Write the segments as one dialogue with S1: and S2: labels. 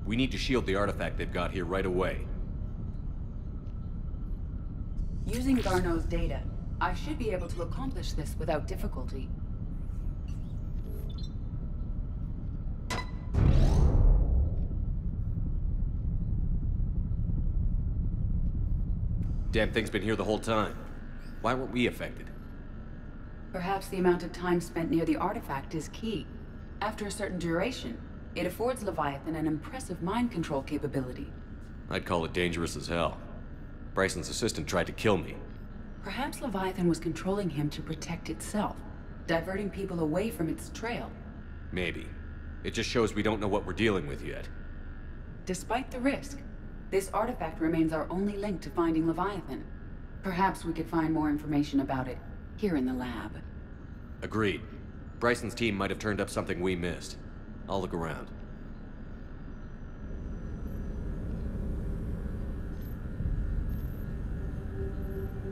S1: We need to shield the artifact they've got here right away.
S2: Using Garneau's data, I should be able to accomplish this without difficulty.
S1: Damn thing's been here the whole time. Why weren't we affected?
S2: Perhaps the amount of time spent near the artifact is key. After a certain duration, it affords Leviathan an impressive mind control capability.
S1: I'd call it dangerous as hell. Bryson's assistant tried to kill me.
S2: Perhaps Leviathan was controlling him to protect itself, diverting people away from its trail.
S1: Maybe. It just shows we don't know what we're dealing with yet.
S2: Despite the risk, this artifact remains our only link to finding Leviathan. Perhaps we could find more information about it here in the lab.
S1: Agreed. Bryson's team might have turned up something we missed. I'll look around.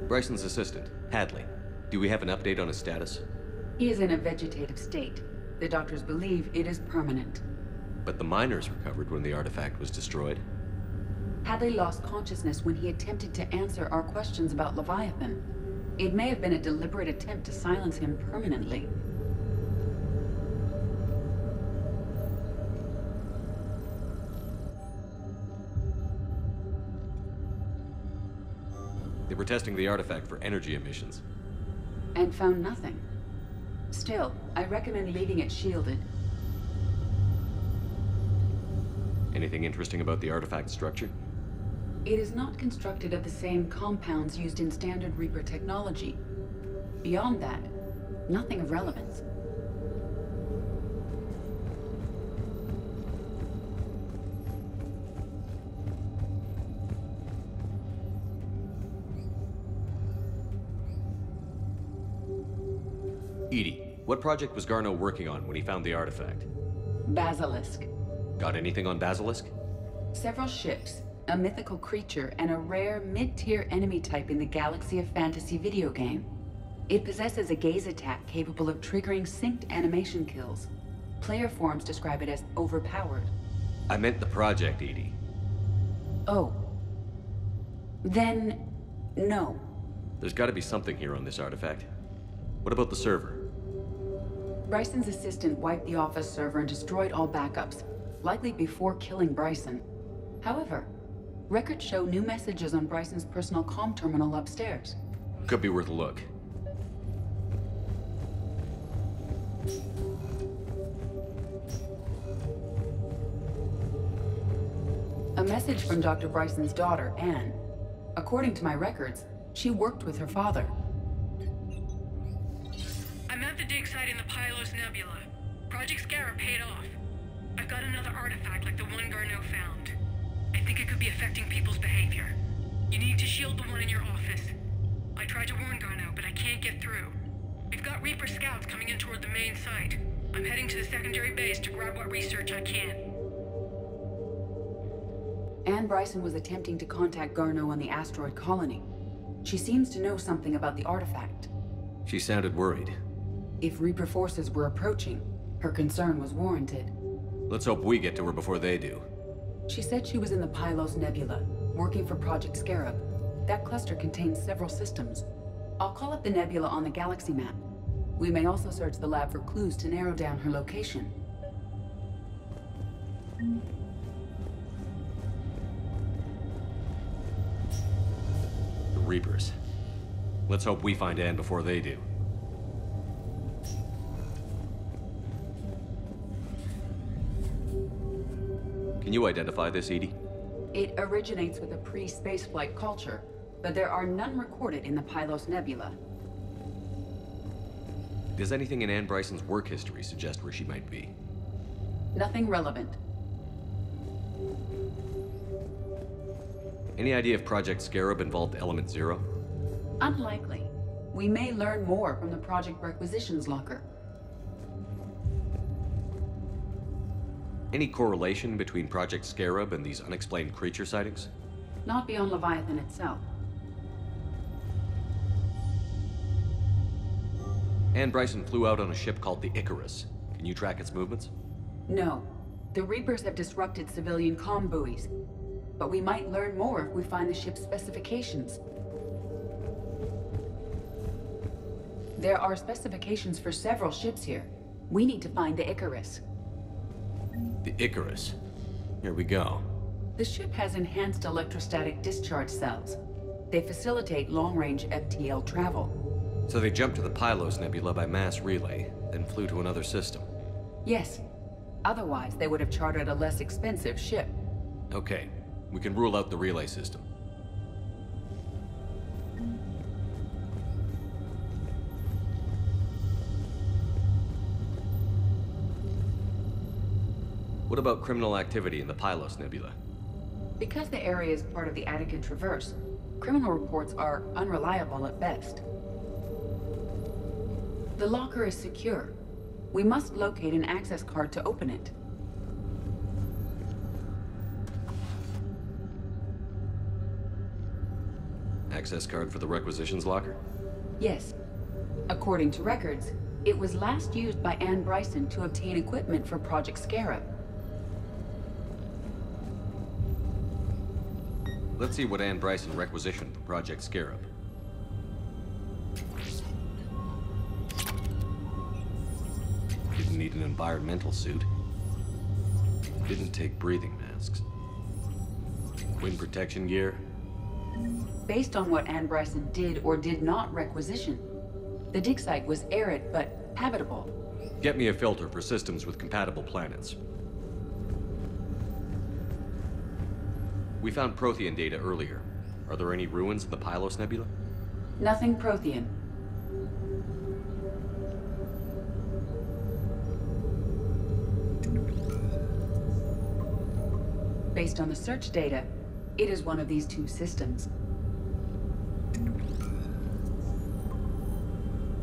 S1: Bryson's assistant, Hadley. Do we have an update on his status?
S2: He is in a vegetative state. The doctors believe it is permanent.
S1: But the miners recovered when the artifact was destroyed.
S2: Hadley lost consciousness when he attempted to answer our questions about Leviathan. It may have been a deliberate attempt to silence him permanently.
S1: They were testing the artifact for energy emissions.
S2: And found nothing. Still, I recommend leaving it shielded.
S1: Anything interesting about the artifact structure?
S2: It is not constructed of the same compounds used in standard Reaper technology. Beyond that, nothing of relevance.
S1: EDI, what project was Garneau working on when he found the artifact?
S2: Basilisk.
S1: Got anything on Basilisk?
S2: Several ships, a mythical creature, and a rare mid-tier enemy type in the Galaxy of Fantasy video game. It possesses a gaze attack capable of triggering synced animation kills. Player forums describe it as overpowered.
S1: I meant the project, EDI.
S2: Oh. Then, no.
S1: There's gotta be something here on this artifact. What about the server?
S2: Bryson's assistant wiped the office server and destroyed all backups, likely before killing Bryson. However, records show new messages on Bryson's personal comm terminal upstairs.
S1: Could be worth a look.
S2: A message from Dr. Bryson's daughter, Anne. According to my records, she worked with her father.
S3: I'm at the dig site in the Pylos Nebula. Project Scarab paid off. I've got another artifact like the one Garneau found. I think it could be affecting people's behavior. You need to shield the one in your office. I tried to warn Garneau, but I can't get through. We've got Reaper scouts coming in toward the main site. I'm heading to the secondary base to grab what research I can.
S2: Anne Bryson was attempting to contact Garneau on the asteroid colony. She seems to know something about the artifact.
S1: She sounded worried.
S2: If Reaper forces were approaching, her concern was warranted.
S1: Let's hope we get to her before they do.
S2: She said she was in the Pylos Nebula, working for Project Scarab. That cluster contains several systems. I'll call up the nebula on the galaxy map. We may also search the lab for clues to narrow down her location.
S1: The Reapers. Let's hope we find Anne before they do. Can you identify this, EDI?
S2: It originates with a pre-spaceflight culture, but there are none recorded in the Pylos Nebula.
S1: Does anything in Anne Bryson's work history suggest where she might be?
S2: Nothing relevant.
S1: Any idea if Project Scarab involved Element Zero?
S2: Unlikely. We may learn more from the Project Requisitions Locker.
S1: Any correlation between Project Scarab and these unexplained creature sightings?
S2: Not beyond Leviathan itself.
S1: Anne Bryson flew out on a ship called the Icarus. Can you track its movements?
S2: No. The Reapers have disrupted civilian comm buoys, but we might learn more if we find the ship's specifications. There are specifications for several ships here. We need to find the Icarus.
S1: The Icarus. Here we go.
S2: The ship has enhanced electrostatic discharge cells. They facilitate long-range FTL travel.
S1: So they jumped to the Pylos Nebula by mass relay, then flew to another system.
S2: Yes. Otherwise, they would have chartered a less expensive ship.
S1: Okay, we can rule out the relay system. What about criminal activity in the Pylos Nebula?
S2: Because the area is part of the Attican Traverse, criminal reports are unreliable at best. The locker is secure. We must locate an access card to open it.
S1: Access card for the requisitions locker?
S2: Yes. According to records, it was last used by Anne Bryson to obtain equipment for Project Scarab.
S1: Let's see what Anne Bryson requisitioned for Project Scarab. Didn't need an environmental suit. Didn't take breathing masks. Wind protection gear.
S2: Based on what Anne Bryson did or did not requisition, the dig site was arid but habitable.
S1: Get me a filter for systems with compatible planets. We found Prothean data earlier. Are there any ruins in the Pylos Nebula?
S2: Nothing Prothean. Based on the search data, it is one of these two systems.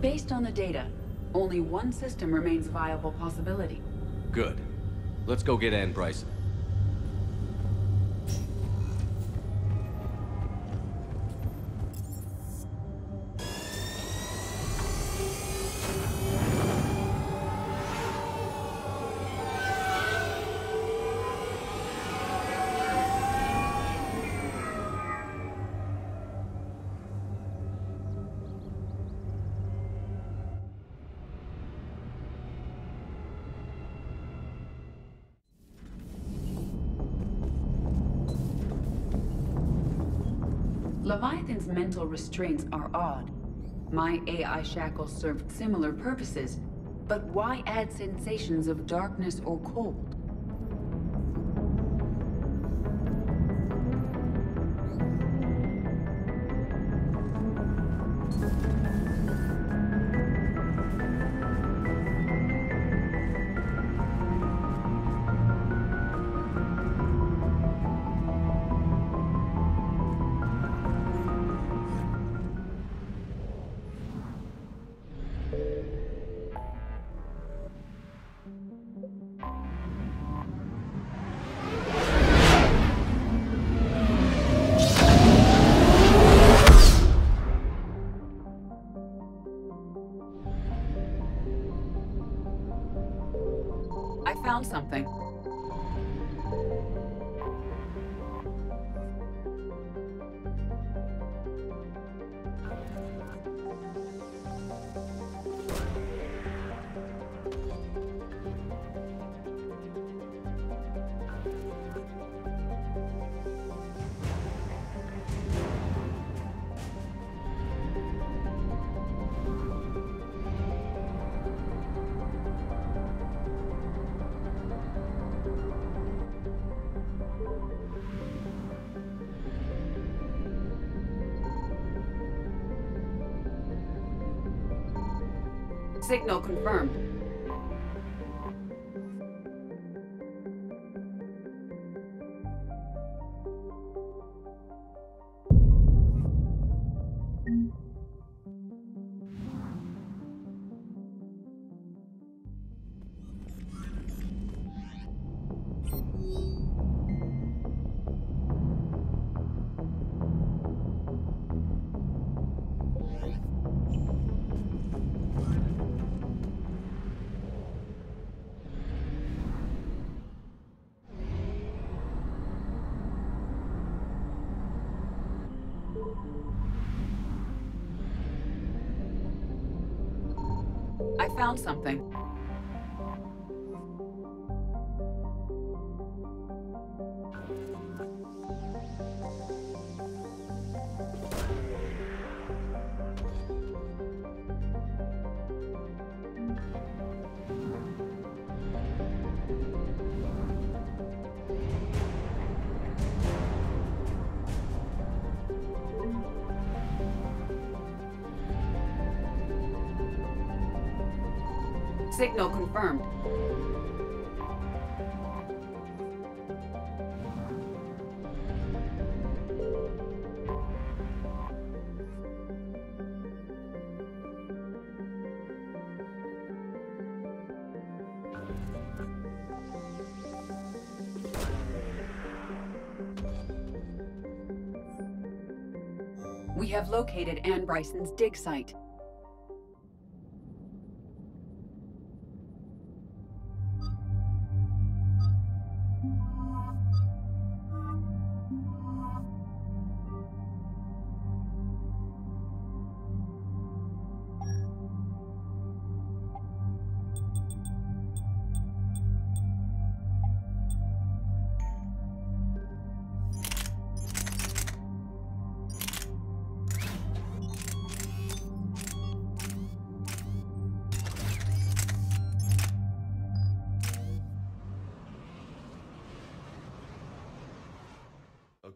S2: Based on the data, only one system remains a viable possibility.
S1: Good. Let's go get Anne Bryson.
S2: Leviathan's mental restraints are odd. My AI shackles served similar purposes, but why add sensations of darkness or cold? I found something. Signal confirmed. I found something. Signal confirmed. We have located Anne Bryson's dig site.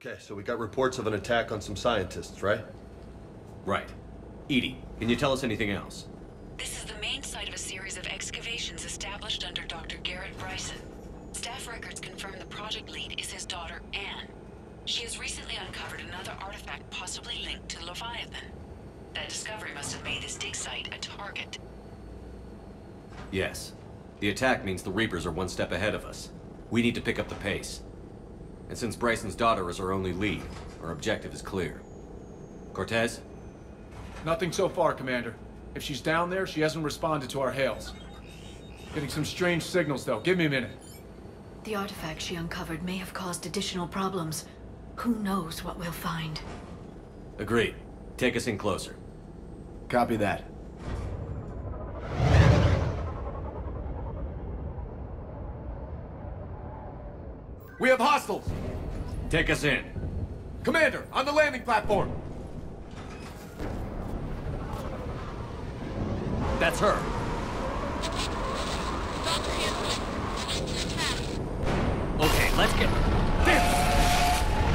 S4: Okay, so we got reports of an attack on some scientists, right?
S1: Right. Edie, can you tell us anything else?
S2: This is the main site of a series of excavations established under Dr. Garrett Bryson. Staff records confirm the project lead is his daughter, Anne. She has recently uncovered another artifact possibly linked to Leviathan. That discovery must have made this dig site a target.
S1: Yes. The attack means the Reapers are one step ahead of us. We need to pick up the pace. And since Bryson's daughter is our only lead, our objective is clear. Cortez?
S5: Nothing so far, Commander. If she's down there, she hasn't responded to our hails. Getting some strange signals, though. Give me a minute.
S6: The artifact she uncovered may have caused additional problems. Who knows what we'll find?
S1: Agreed. Take us in closer.
S5: Copy that. We have hostiles!
S1: Take us in.
S5: Commander, on the landing platform!
S1: That's her. Okay, let's get...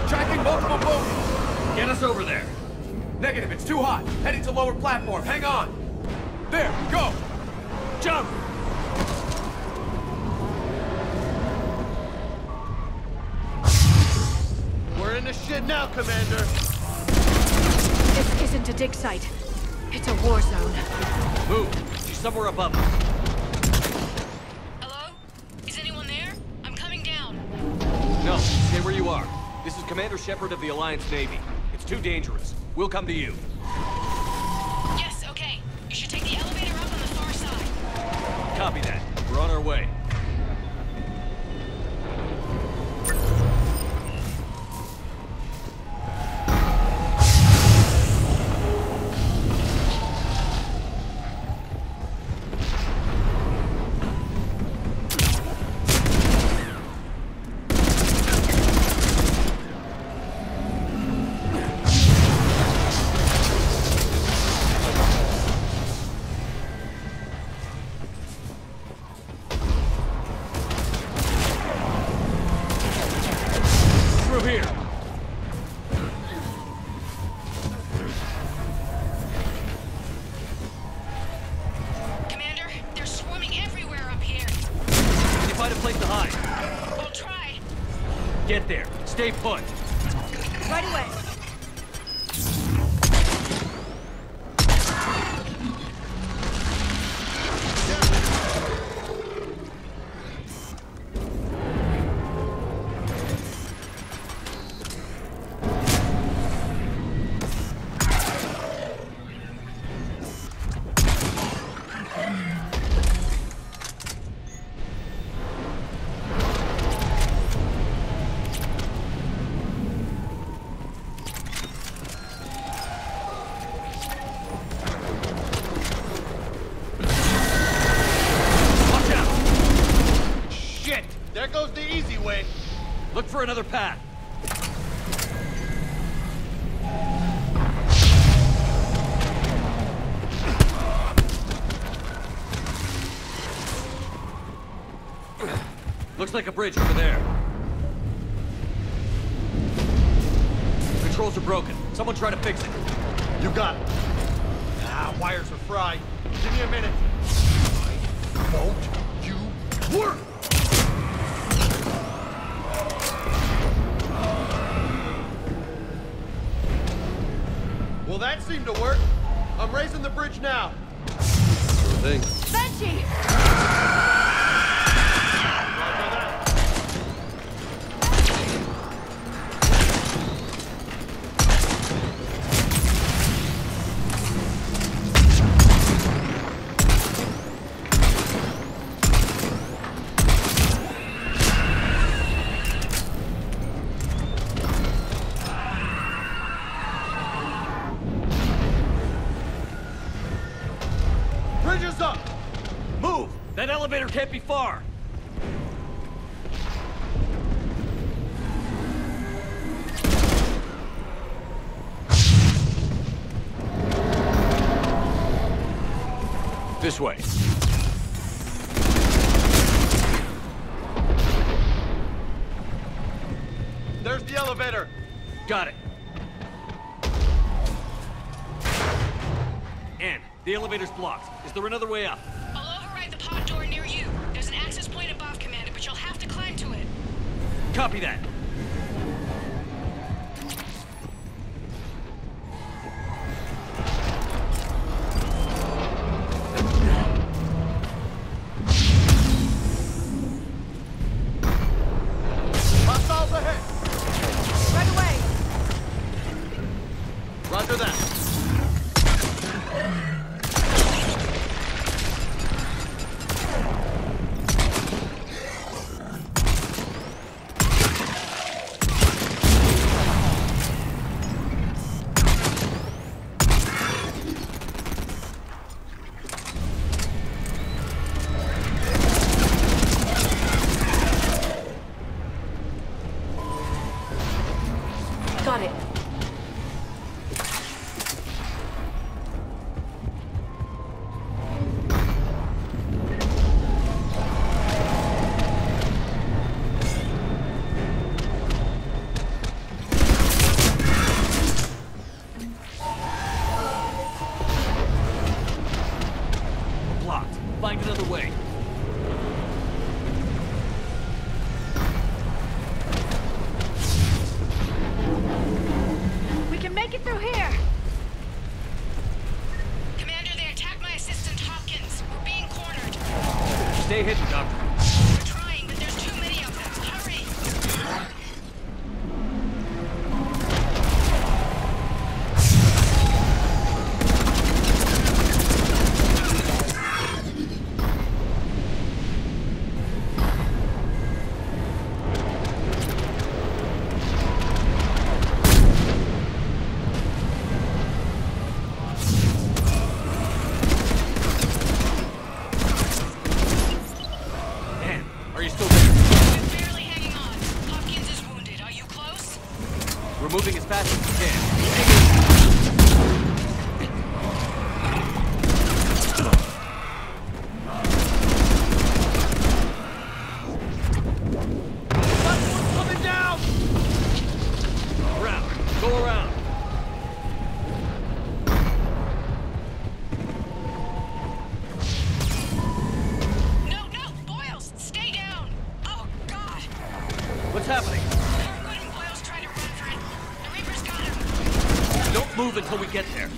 S5: Tracking multiple boats!
S1: Get us over there.
S5: Negative, it's too hot. Heading to lower platform. Hang on! There, go!
S1: Jump!
S4: We're in the shit now, Commander!
S6: This isn't a dig site. It's a war zone.
S1: Move. She's somewhere above us.
S3: Hello? Is anyone there? I'm coming down.
S1: No, stay where you are. This is Commander Shepard of the Alliance Navy. It's too dangerous. We'll come to you.
S3: Yes, okay. You should take the elevator up on the far side.
S1: Copy that. We're on our way. Get there. Stay put.
S6: Right away.
S1: Look for another path. Looks like a bridge over there. Controls are broken. Someone try to fix it.
S4: You got it. Ah, wires are fried. Give me a minute. Don't you work! Well, that seemed to work. I'm raising the bridge now. Sure thing.
S6: Banshee!
S4: Roger that. Bridge is up!
S1: Move! That elevator can't be far! This way.
S4: There's the elevator.
S1: Got it. Ann, the elevator's blocked. Is there another way up?
S3: I'll override the pod door near you. There's an access point above, Commander, but you'll have to climb to it.
S1: Copy that.
S4: Hostiles ahead.
S6: Right away!
S4: Roger that.
S6: Got it.
S1: Blocked. Find another way.
S6: We can make it through here!
S3: Commander, they attacked my assistant Hopkins. We're being cornered.
S1: Stay hidden, Doctor.
S3: We're trying, but there's too many of them. Hurry!
S1: Ann, are you still there?
S3: I'm barely hanging on. Hopkins is wounded. Are you close?
S1: We're moving as fast as we can.
S4: Coming down!
S1: Around. Go around.
S3: No, no! Boyles, stay down! Oh, God!
S1: What's happening?
S3: Kirkwood and Boyles trying to run for it. The Reaper's got him.
S1: Don't move until we get there.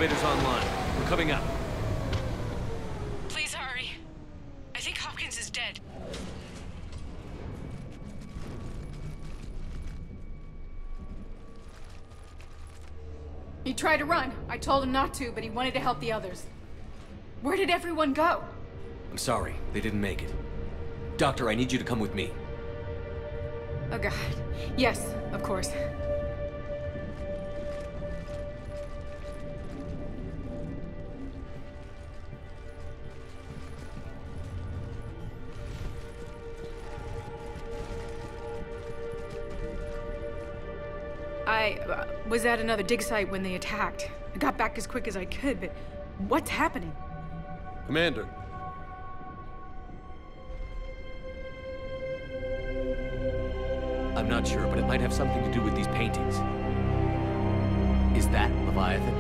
S1: elevator's online. We're coming up.
S3: Please hurry. I think Hopkins is dead.
S7: He tried to run. I told him not to, but he wanted to help the others. Where did everyone go?
S1: I'm sorry, they didn't make it. Doctor, I need you to come with me.
S7: Oh god. Yes, of course. I was at another dig site when they attacked. I got back as quick as I could, but what's happening?
S8: Commander.
S1: I'm not sure, but it might have something to do with these paintings. Is that Leviathan?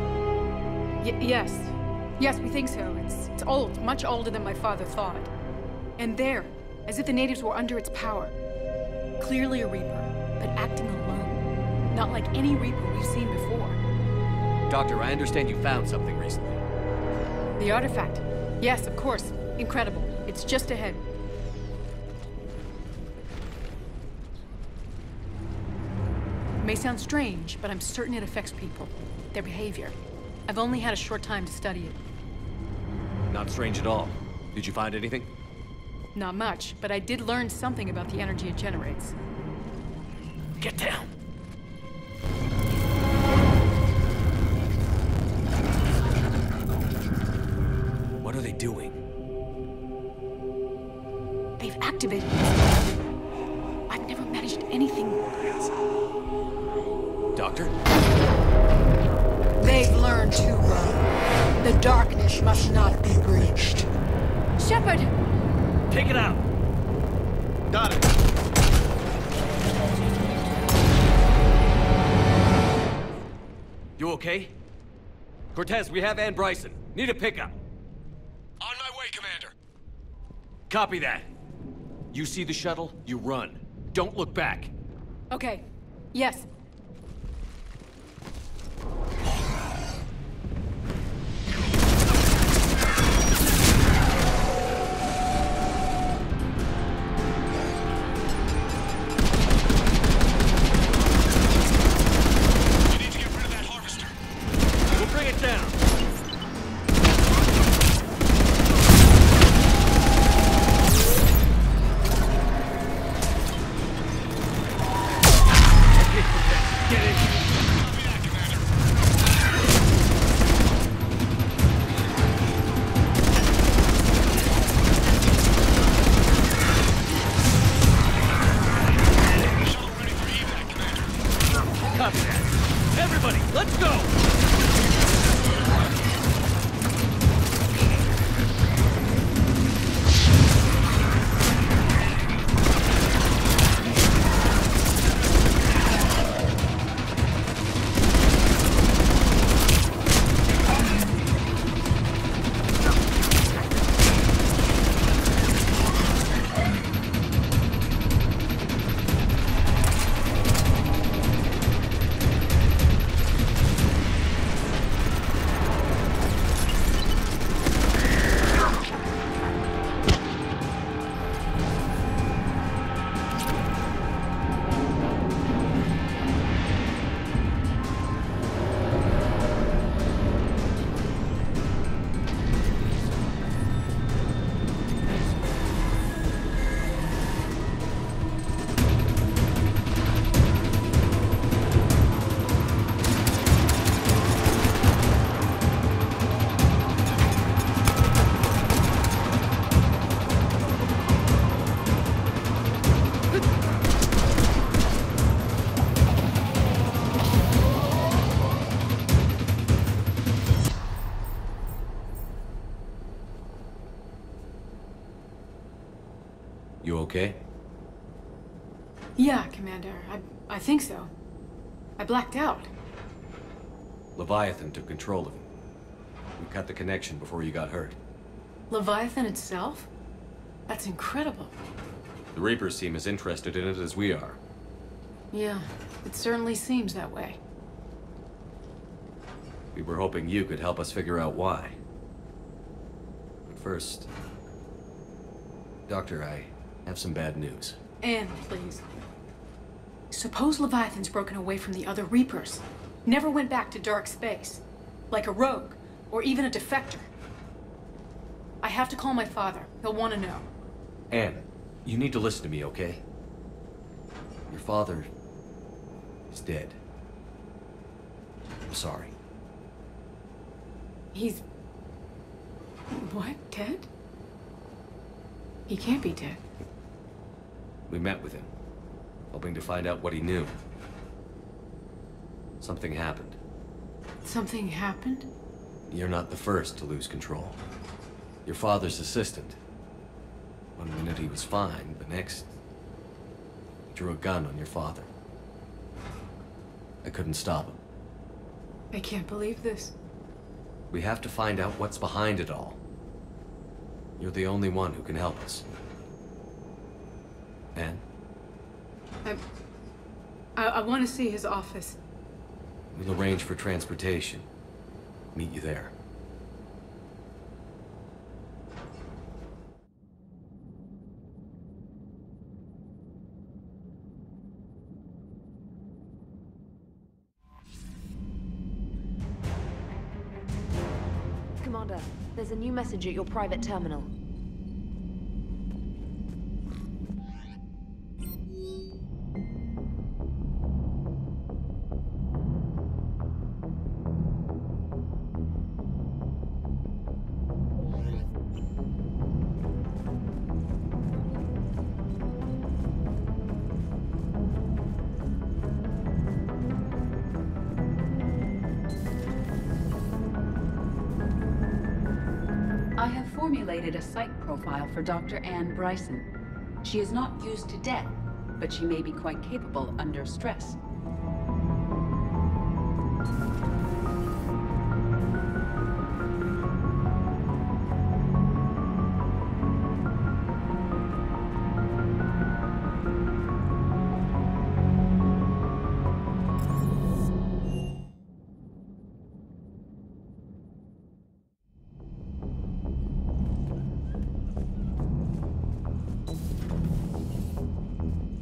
S7: Yes. Yes, we think so. It's old, much older than my father thought. And there, as if the natives were under its power. Clearly a Reaper, but acting alone. Not like any Reaper we've seen before.
S1: Doctor, I understand you found something recently.
S7: The artifact. Yes, of course. Incredible. It's just ahead. It may sound strange, but I'm certain it affects people. Their behavior. I've only had a short time to study it.
S1: Not strange at all. Did you find anything?
S7: Not much, but I did learn something about the energy it generates.
S1: Get down! What are they doing?
S7: They've activated this. I've never managed anything.
S1: Doctor?
S6: They've learned too well. The darkness must not be breached.
S7: Shepard!
S1: Take it out!
S4: Got it.
S1: You okay? Cortez, we have Ann Bryson. Need a pickup.
S8: On my way, Commander.
S1: Copy that. You see the shuttle, you run. Don't look back.
S7: Okay. Yes.
S8: You need to get rid of that harvester.
S1: We'll bring it down. Get in.
S8: Copy that, Commander. Shuttle ready for evac, Commander.
S1: Copy that. Everybody, let's go! You okay?
S7: Yeah, Commander. I think so. I blacked out.
S1: Leviathan took control of him. We cut the connection before you got hurt.
S7: Leviathan itself? That's incredible.
S1: The Reapers seem as interested in it as we are.
S7: Yeah, it certainly seems that way.
S1: We were hoping you could help us figure out why. But first... Doctor, I have some bad news.
S7: Anne, please. Suppose Leviathan's broken away from the other Reapers. Never went back to dark space. Like a rogue, or even a defector. I have to call my father. He'll want to know.
S1: Anne, you need to listen to me, okay? Your father is dead. I'm sorry.
S7: He's... what? Dead? He can't be dead.
S1: We met with him, hoping to find out what he knew. Something happened.
S7: Something happened?
S1: You're not the first to lose control. Your father's assistant. One minute he was fine, the next... he drew a gun on your father. I couldn't stop him.
S7: I can't believe this.
S1: We have to find out what's behind it all. You're the only one who can help us. Anne?
S7: I want to see his office.
S1: We'll arrange for transportation. Meet you there.
S9: Commander, there's a new message at your private terminal.
S2: I have formulated a psych profile for Dr. Anne Bryson. She is not used to death, but she may be quite capable under stress.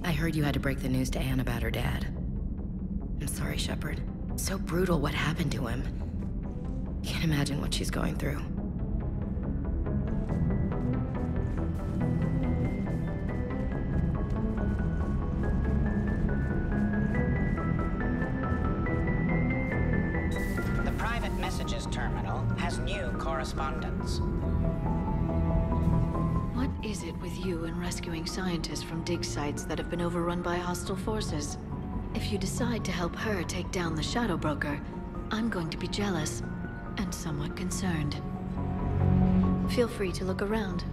S10: I heard you had to break the news to Anne about her dad. I'm sorry, Shepard. So brutal what happened to him. Can't imagine what she's going through.
S11: The private messages terminal has new correspondence.
S6: What is it with you and rescuing scientists from dig sites that have been overrun by hostile forces? If you decide to help her take down the Shadow Broker, I'm going to be jealous and somewhat concerned. Feel free to look around.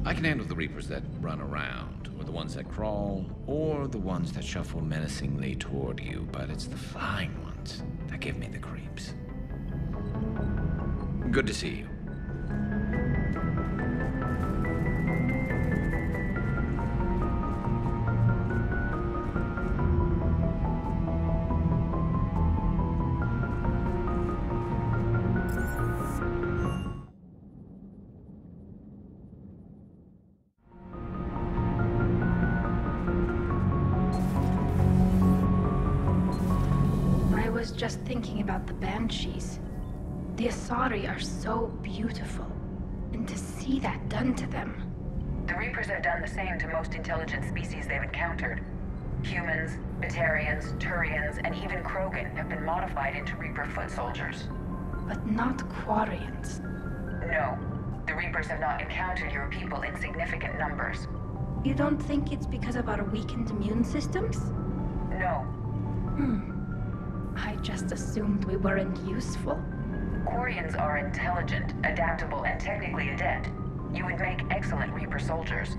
S12: I can handle the Reapers that run around, or the ones that crawl, or the ones that shuffle menacingly toward you, but it's the flying ones that give me the creeps. Good to see you.
S13: Just thinking about the Banshees. The Asari are so beautiful, and to see see that done to them.
S2: The Reapers have done the same to most intelligent species they've encountered. Humans, Batarians, Turians, and even Krogan have been modified into Reaper foot soldiers.
S13: But not Quarians.
S2: No. The Reapers have not encountered your people in significant numbers.
S13: You don't think it's because of our weakened immune systems?
S2: No.
S13: I just assumed we weren't useful.
S2: Quarians are intelligent, adaptable, and technically adept. You would make excellent Reaper soldiers.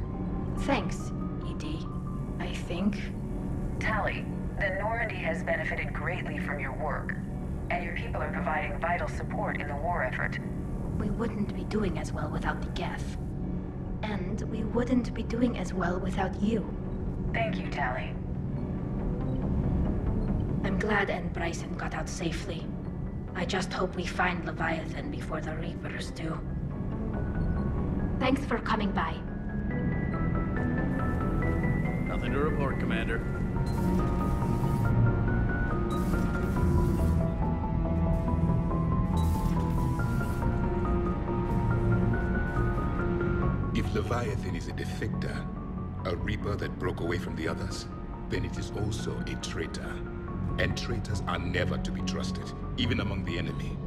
S13: Thanks, ED. I think.
S2: Tali, the Normandy has benefited greatly from your work, and your people are providing vital support in the war effort.
S13: We wouldn't be doing as well without the Geth. And we wouldn't be doing as well without you.
S2: Thank you, Tali.
S13: I'm glad Anne Bryson got out safely. I just hope we find Leviathan before the Reapers do. Thanks for coming by.
S14: Nothing to report, Commander.
S15: If Leviathan is a defector, a Reaper that broke away from the others, then it is also a traitor. And traitors are never to be trusted, even among the enemy.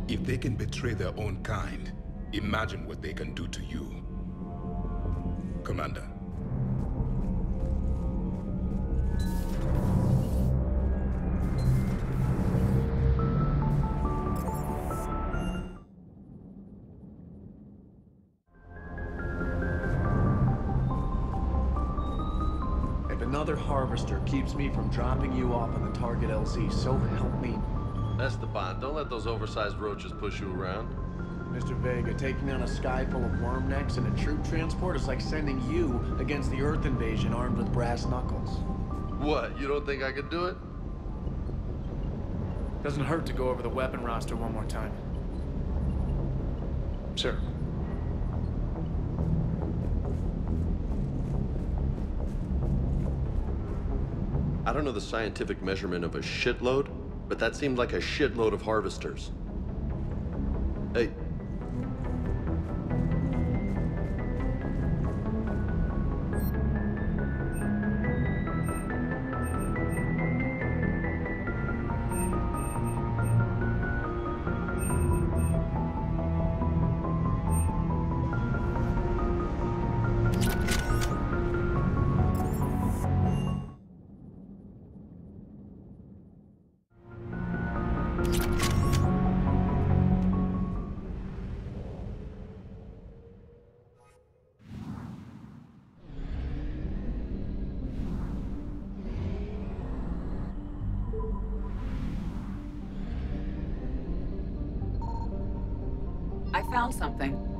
S15: If they can betray their own kind, imagine what they can do to you. Commander.
S14: Another Harvester keeps me from dropping you off on the target LZ, so help me.
S16: Esteban, don't let those oversized roaches push you around.
S14: Mr. Vega, taking on a sky full of worm necks and a troop transport is like sending you against the Earth invasion armed with brass knuckles.
S16: What, you don't think I could do it?
S5: Doesn't hurt to go over the weapon roster one more time. Sure.
S16: I don't know the scientific measurement of a shitload, but that seemed like a shitload of harvesters. Hey.
S2: I found something.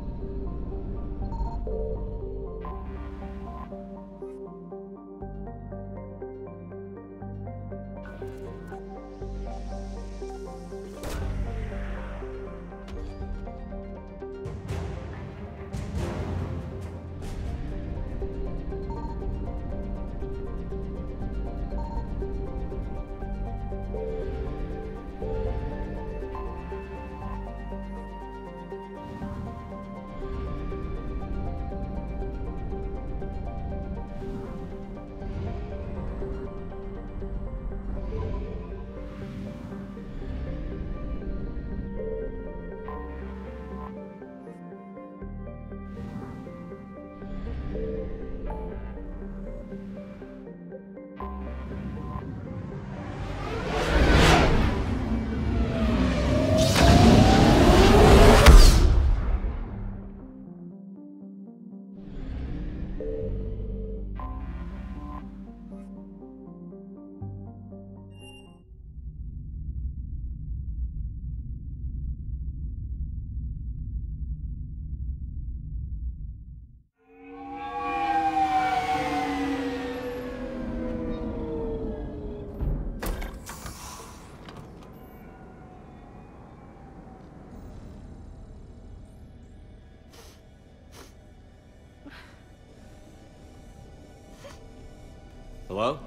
S1: Hello?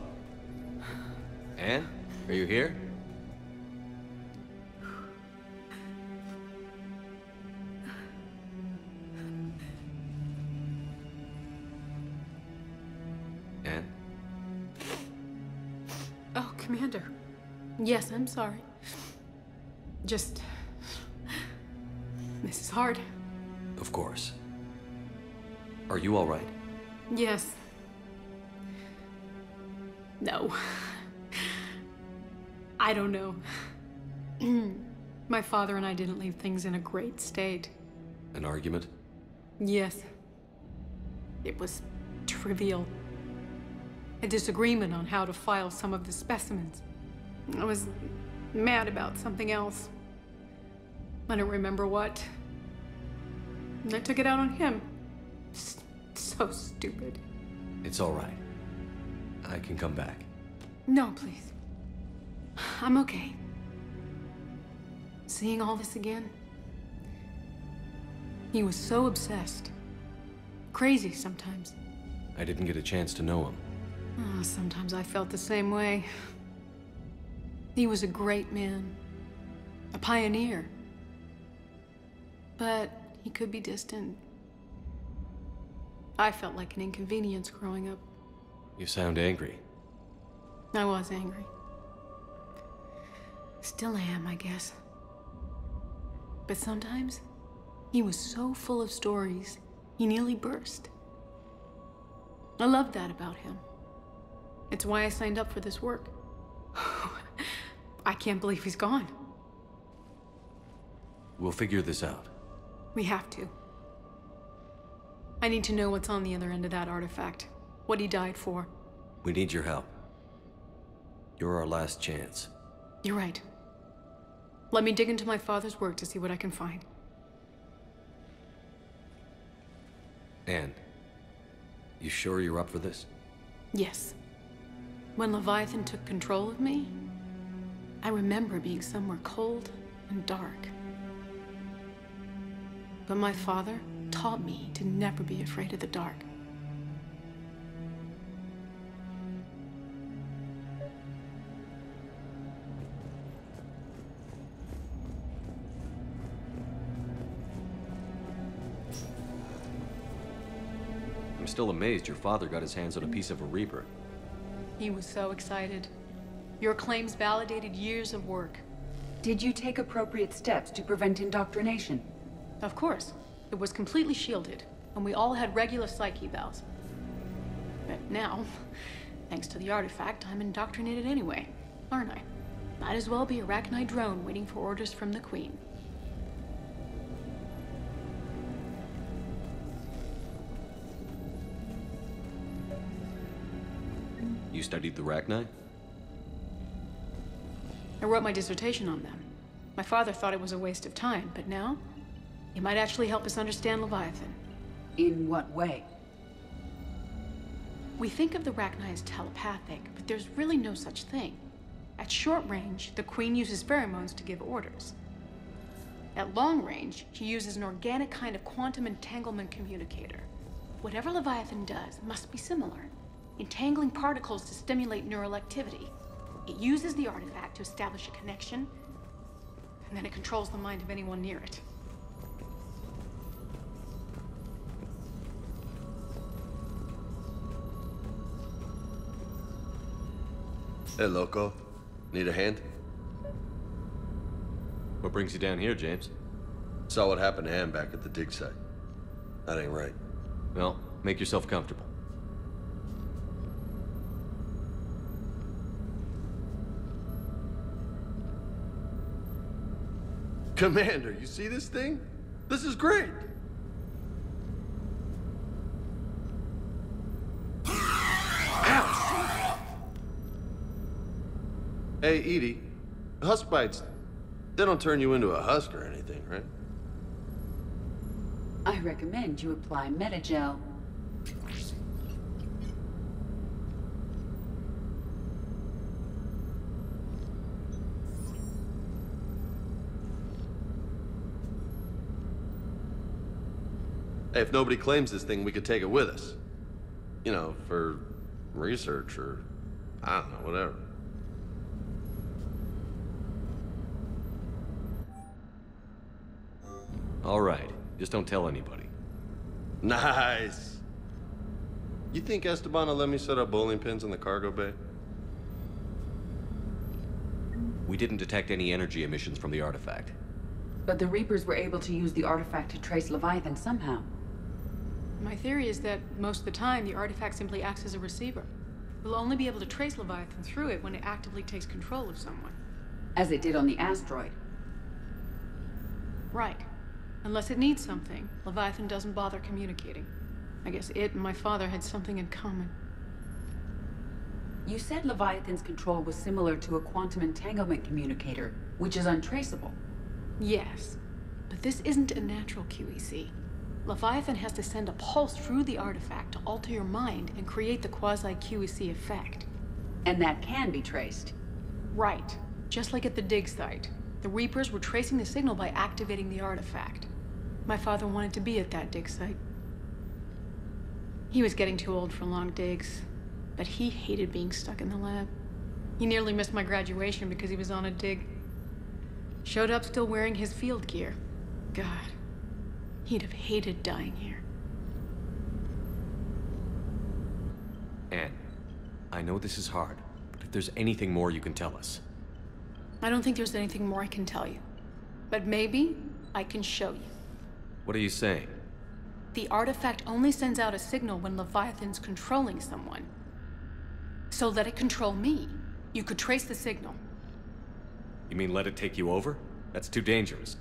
S1: Anne? Are you here?
S7: Commander. Yes, I'm sorry. Just... this is hard.
S1: Of course. Are you all right?
S7: Yes. No. I don't know. My father and I didn't leave things in a great state.
S1: An argument?
S7: Yes. It was trivial. A disagreement on how to file some of the specimens. I was mad about something else. I don't remember what. And I took it out on him. So stupid.
S1: It's all right. I can come back.
S7: No, please. I'm okay. Seeing all this again? He was so obsessed. Crazy sometimes.
S1: I didn't get a chance to know him.
S7: Oh, sometimes I felt the same way. He was a great man. A pioneer. But he could be distant. I felt like an inconvenience growing up.
S1: You sound angry.
S7: I was angry. Still am, I guess. But sometimes, he was so full of stories, he nearly burst. I loved that about him. It's why I signed up for this work. I can't believe he's gone.
S1: We'll figure this out.
S7: We have to. I need to know what's on the other end of that artifact. What he died for.
S1: We need your help. You're our last chance.
S7: You're right. Let me dig into my father's work to see what I can find.
S1: Anne, you sure you're up for this?
S7: Yes. When Leviathan took control of me, I remember being somewhere cold and dark. But my father taught me to never be afraid of the dark.
S1: I'm still amazed your father got his hands on a piece of a Reaper.
S7: He was so excited. Your claims validated years of work.
S2: Did you take appropriate steps to prevent indoctrination?
S7: Of course. It was completely shielded, and we all had regular psych evals. But now, thanks to the artifact, I'm indoctrinated anyway, aren't I? Might as well be a Rachni drone waiting for orders from the Queen.
S1: You studied the Rachni?
S7: I wrote my dissertation on them. My father thought it was a waste of time, but now, it might actually help us understand Leviathan.
S2: In what way?
S7: We think of the Rachni as telepathic, but there's really no such thing. At short range, the Queen uses pheromones to give orders. At long range, she uses an organic kind of quantum entanglement communicator. Whatever Leviathan does must be similar, entangling particles to stimulate neural activity. It uses the artifact to establish a connection, and then it controls the mind of anyone near it.
S16: Hey, Loco. Need a hand?
S1: What brings you down here, James?
S16: Saw what happened to Anne back at the dig site. That ain't right.
S1: Well, make yourself comfortable.
S16: Commander, you see this thing? This is great! Ouch! Hey, Edie. Husk bites, they don't turn you into a husk or anything, right?
S2: I recommend you apply Metagel.
S16: Hey, if nobody claims this thing, we could take it with us. You know, for research or, I don't know, whatever.
S1: All right, just don't tell anybody.
S16: Nice. You think Esteban will let me set up bowling pins in the cargo bay?
S1: We didn't detect any energy emissions from the artifact.
S2: But the Reapers were able to use the artifact to trace Leviathan somehow.
S7: My theory is that most of the time, the artifact simply acts as a receiver. We'll only be able to trace Leviathan through it when it actively takes control of someone.
S2: As it did on the asteroid.
S7: Right. Unless it needs something, Leviathan doesn't bother communicating. I guess it and my father had something in common.
S2: You said Leviathan's control was similar to a quantum entanglement communicator, which is untraceable.
S7: Yes, but this isn't a natural QEC. Leviathan has to send a pulse through the artifact to alter your mind and create the quasi-QEC effect.
S2: And that can be traced.
S7: Right. Just like at the dig site. The Reapers were tracing the signal by activating the artifact. My father wanted to be at that dig site. He was getting too old for long digs, but he hated being stuck in the lab. He nearly missed my graduation because he was on a dig. Showed up still wearing his field gear. God, he'd have hated dying here.
S1: Anne, I know this is hard, but if there's anything more you can tell us.
S7: I don't think there's anything more I can tell you. But maybe I can show you.
S1: What are you saying?
S7: The artifact only sends out a signal when Leviathan's controlling someone. So let it control me. You could trace the signal.
S1: You mean let it take you over? That's too dangerous.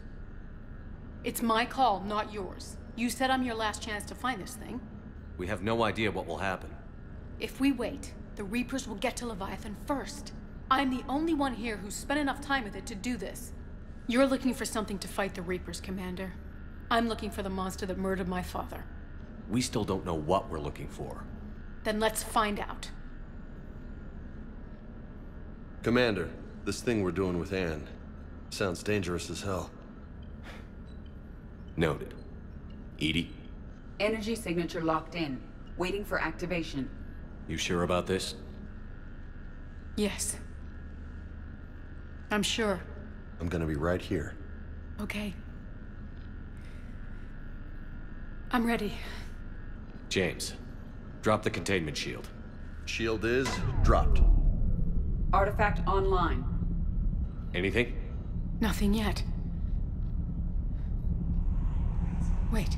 S7: It's my call, not yours. You said I'm your last chance to find this thing.
S1: We have no idea what will happen.
S7: If we wait, the Reapers will get to Leviathan first. I'm the only one here who's spent enough time with it to do this. You're looking for something to fight the Reapers, Commander. I'm looking for the monster that murdered my father.
S1: We still don't know what we're looking for.
S7: Then let's find out.
S16: Commander, this thing we're doing with Anne sounds dangerous as hell.
S1: Noted. EDI?
S2: Energy signature locked in, waiting for activation.
S1: You sure about this?
S7: Yes. I'm sure.
S16: I'm gonna be right here.
S7: Okay. I'm ready.
S1: James, drop the containment shield.
S16: Shield is dropped.
S2: Artifact online.
S1: Anything?
S7: Nothing yet. Wait.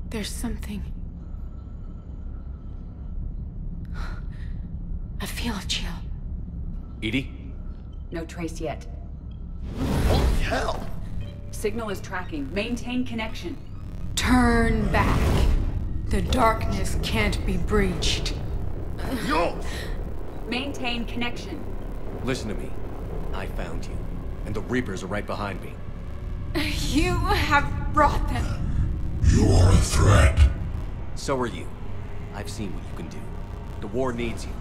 S7: There's something. I feel a chill.
S1: EDI?
S2: No trace yet.
S16: Holy hell!
S2: Signal is tracking. Maintain connection.
S7: Turn back. The darkness can't be breached.
S16: Yo!
S2: Maintain connection.
S1: Listen to me. I found you, and the Reapers are right behind me.
S7: You have brought them.
S15: You are a threat.
S1: So are you. I've seen what you can do. The war needs you.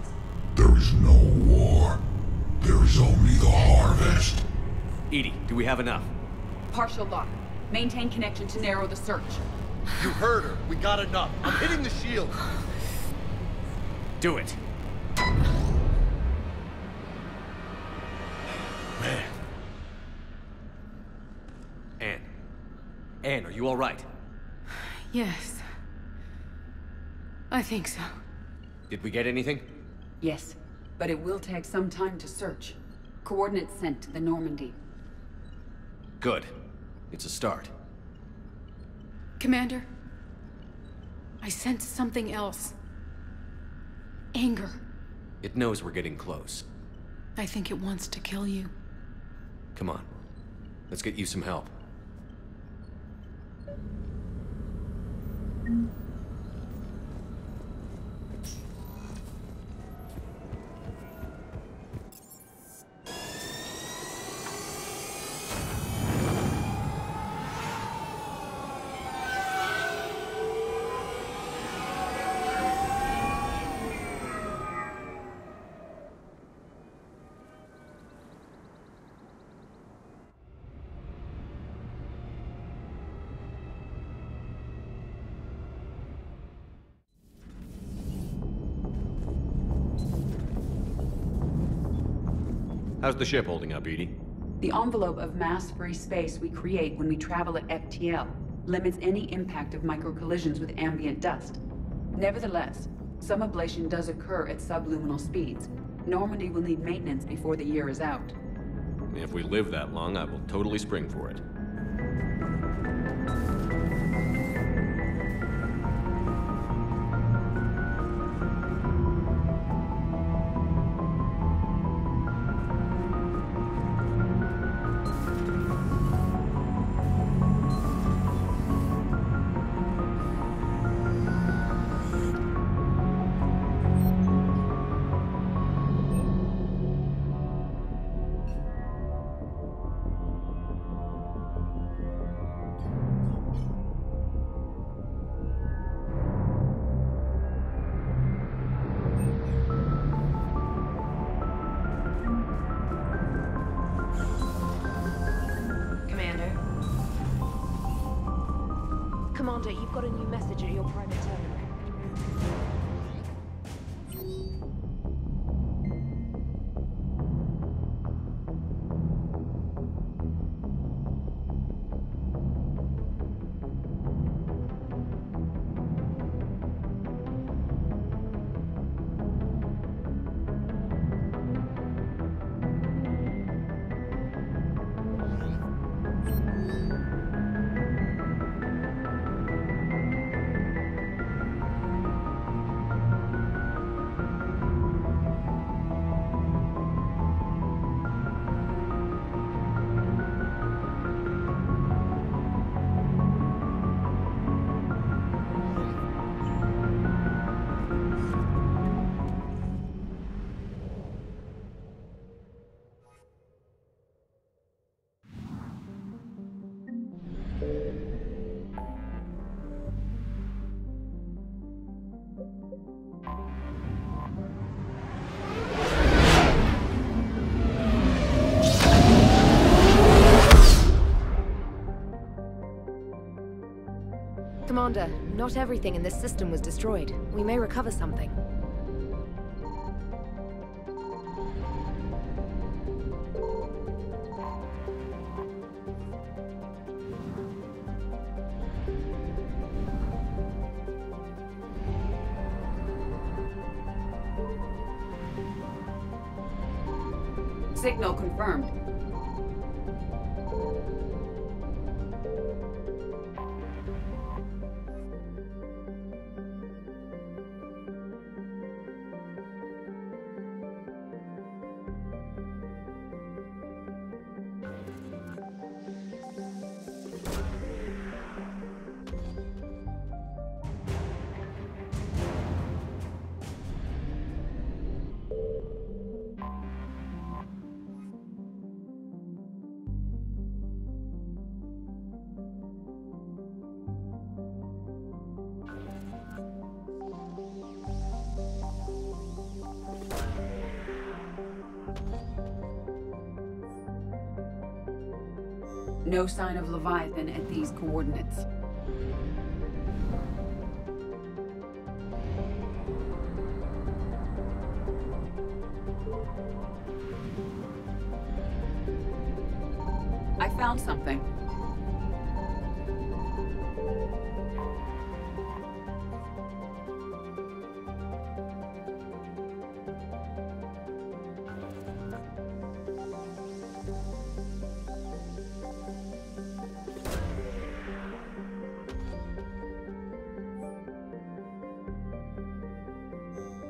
S15: There is no war. There is only the harvest.
S1: EDI, do we have enough?
S2: Partial lock. Maintain connection to narrow the search.
S4: You heard her. We got enough. I'm hitting the shield.
S1: Do it.
S15: Man.
S1: Anne. Anne, are you all right?
S7: Yes. I think so.
S1: Did we get anything?
S2: Yes, but it will take some time to search. Coordinates sent to the Normandy.
S1: Good. It's a start.
S7: Commander, I sense something else. Anger.
S1: It knows we're getting close.
S7: I think it wants to kill you.
S1: Come on. Let's get you some help. How's the ship holding up, EDI?
S2: The envelope of mass-free space we create when we travel at FTL limits any impact of micro-collisions with ambient dust. Nevertheless, some ablation does occur at subluminal speeds, Normandy will need maintenance before the year is out.
S1: If we live that long, I will totally spring for it.
S9: Commander, you've got a new message at your private terminal. Commander, not everything in this system was destroyed. We may recover something.
S2: Signal confirmed. No sign of Leviathan at these coordinates. I found something.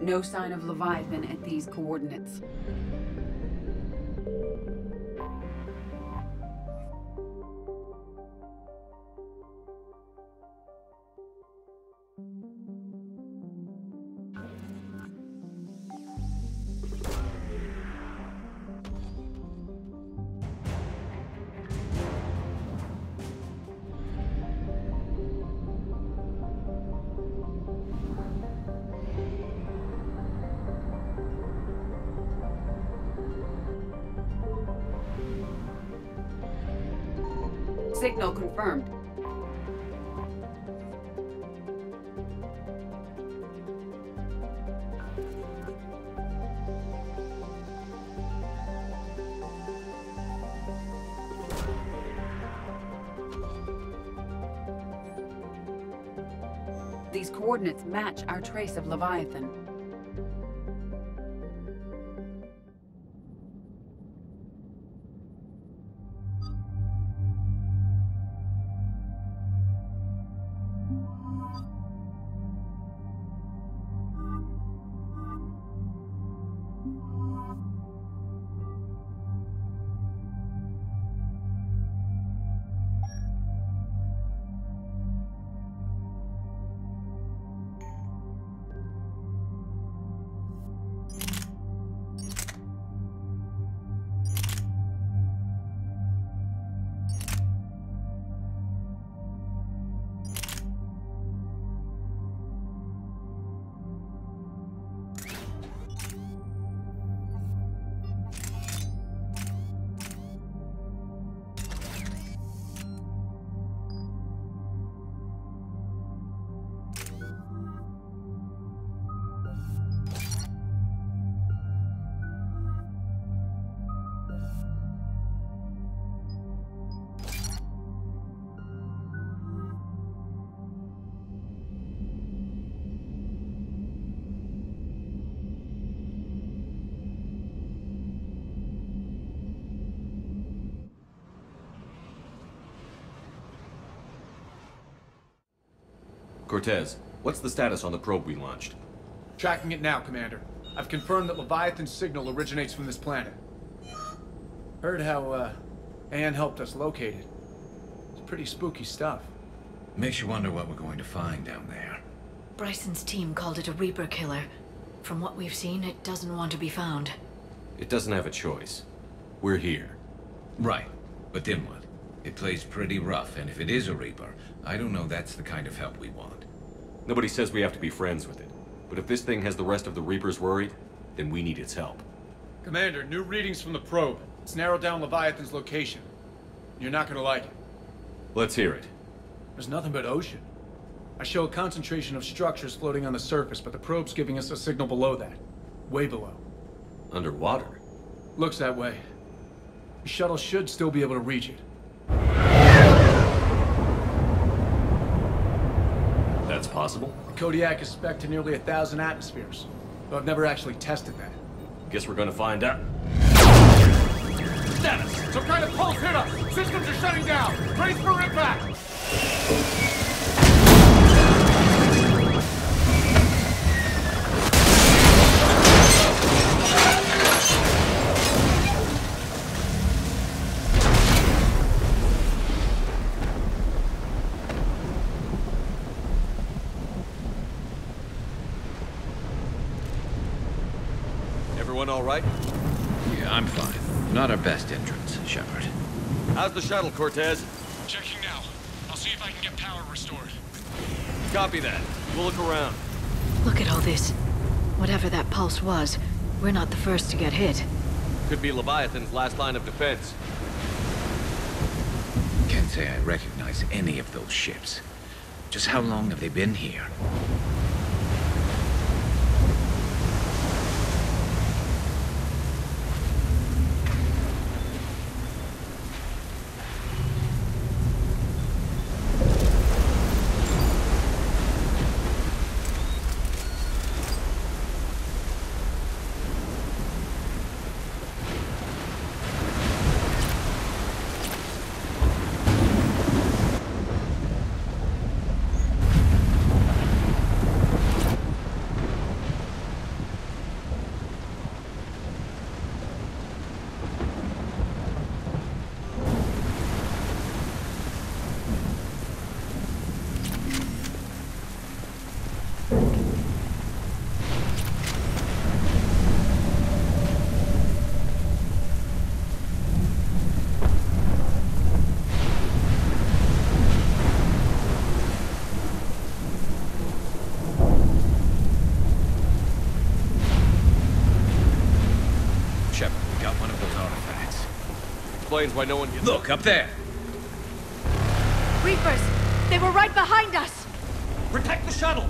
S2: No sign of Leviathan at these coordinates. Signal confirmed. These coordinates match our trace of Leviathan.
S1: Cortez, what's the status on the probe we launched?
S5: Tracking it now, Commander. I've confirmed that Leviathan's signal originates from this planet. Heard how, Anne helped us locate it. It's pretty spooky stuff.
S12: Makes you wonder what we're going to find down there.
S6: Bryson's team called it a Reaper killer. From what we've seen, it doesn't want to be found.
S1: It doesn't have a choice. We're here.
S12: Right. But then what? It plays pretty rough, and if it is a Reaper, I don't know that's the kind of help we want.
S1: Nobody says we have to be friends with it. But if this thing has the rest of the Reapers worried, then we need its help.
S5: Commander, new readings from the probe. It's narrowed down Leviathan's location. You're not gonna like it.
S1: Let's hear it.
S5: There's nothing but ocean. I show a concentration of structures floating on the surface, but the probe's giving us a signal below that. Way below.
S1: Underwater?
S5: Looks that way. The shuttle should still be able to reach it.
S1: That's possible?
S5: The Kodiak is spec'd to nearly 1,000 atmospheres, though I've never actually tested that.
S1: Guess we're gonna find out.
S5: Status! Some kind of pulse hit us! Systems are shutting down! Brace for impact!
S1: Everyone all right?
S12: Yeah, I'm fine. Not our best entrance, Shepard.
S1: How's the shuttle, Cortez?
S8: Checking now. I'll see if I can get power restored.
S1: Copy that. We'll look around.
S6: Look at all this. Whatever that pulse was, we're not the first to get hit.
S1: Could be Leviathan's last line of defense.
S12: Can't say I recognize any of those ships. Just how long have they been here?
S1: Explains why no one gets...
S12: Look, up there!
S7: Reapers! They were right behind us!
S1: Protect the shuttle!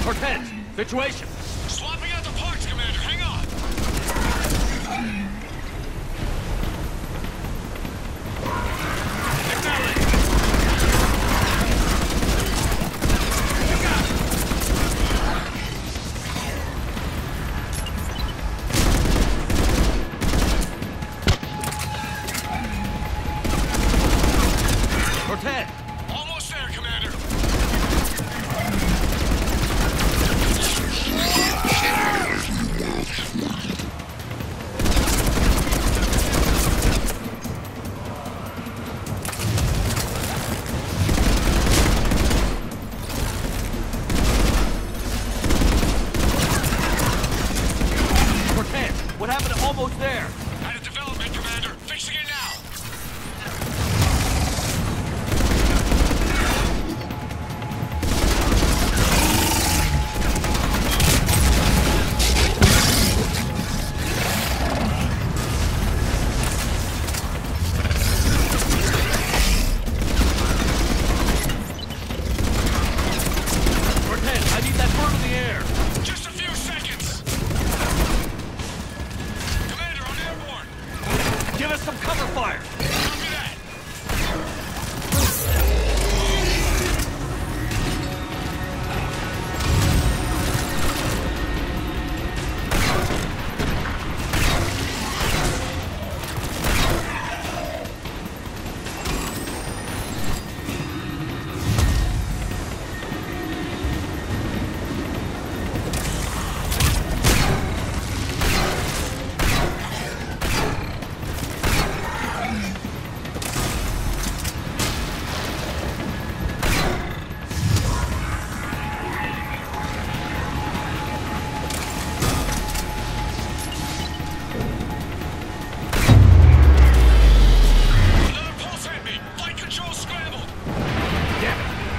S1: Cortez! Situation!
S8: Swapping out the parts, Commander. Hang on.
S1: Cortez!
S8: Almost there, Commander.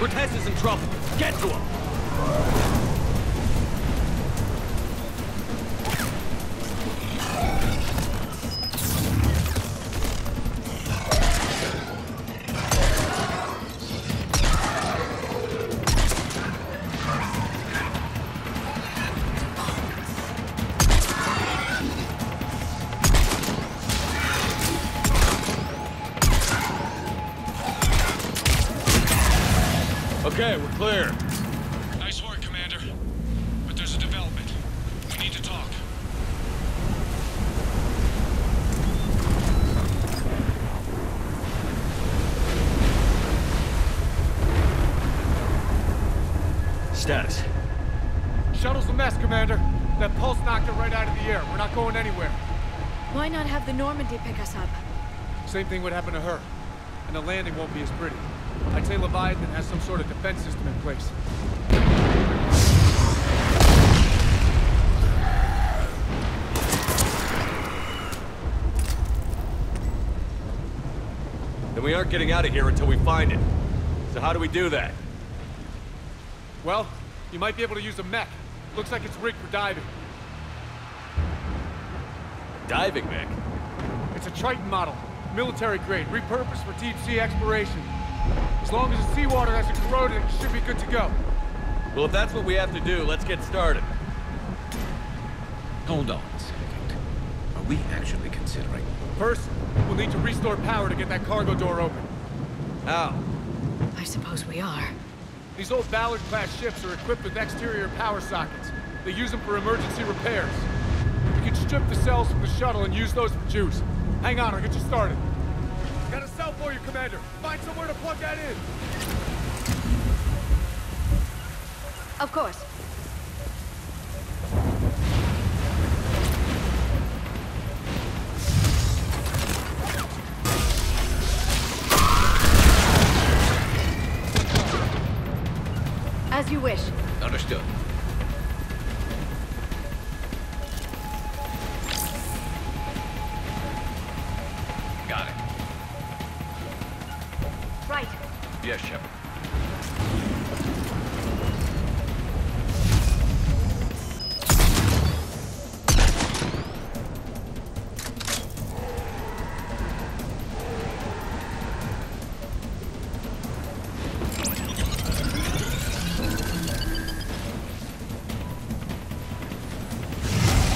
S1: Cortez is in trouble. Get to him!
S8: Okay, we're clear. Nice work, Commander. But there's a development. We need to talk.
S1: Status.
S5: Shuttle's a mess, Commander. That pulse knocked it right out of the air. We're not going anywhere.
S7: Why not have the Normandy pick us up?
S5: Same thing would happen to her. And the landing won't be as pretty. I'd say Leviathan has some sort of defense system in place.
S1: Then we aren't getting out of here until we find it. So how do we do that?
S5: Well, you might be able to use a mech. Looks like it's rigged for diving.
S1: Diving mech?
S5: It's a Triton model. Military grade, repurposed for deep sea exploration. As long as the seawater hasn't corroded, it should be good to go.
S1: Well, if that's what we have to do, let's get started.
S12: Hold on a second. Are we actually considering...
S5: First, we'll need to restore power to get that cargo door open.
S1: How?
S6: I suppose we are.
S5: These old Ballard-class ships are equipped with exterior power sockets. They use them for emergency repairs. We can strip the cells from the shuttle and use those for juice. Hang on, I'll get you started. Got a cell for you, Commander. Find somewhere to plug that in.
S7: Of course. As you wish.
S12: Understood. Got it.
S7: Right.
S12: Yes, Shepard.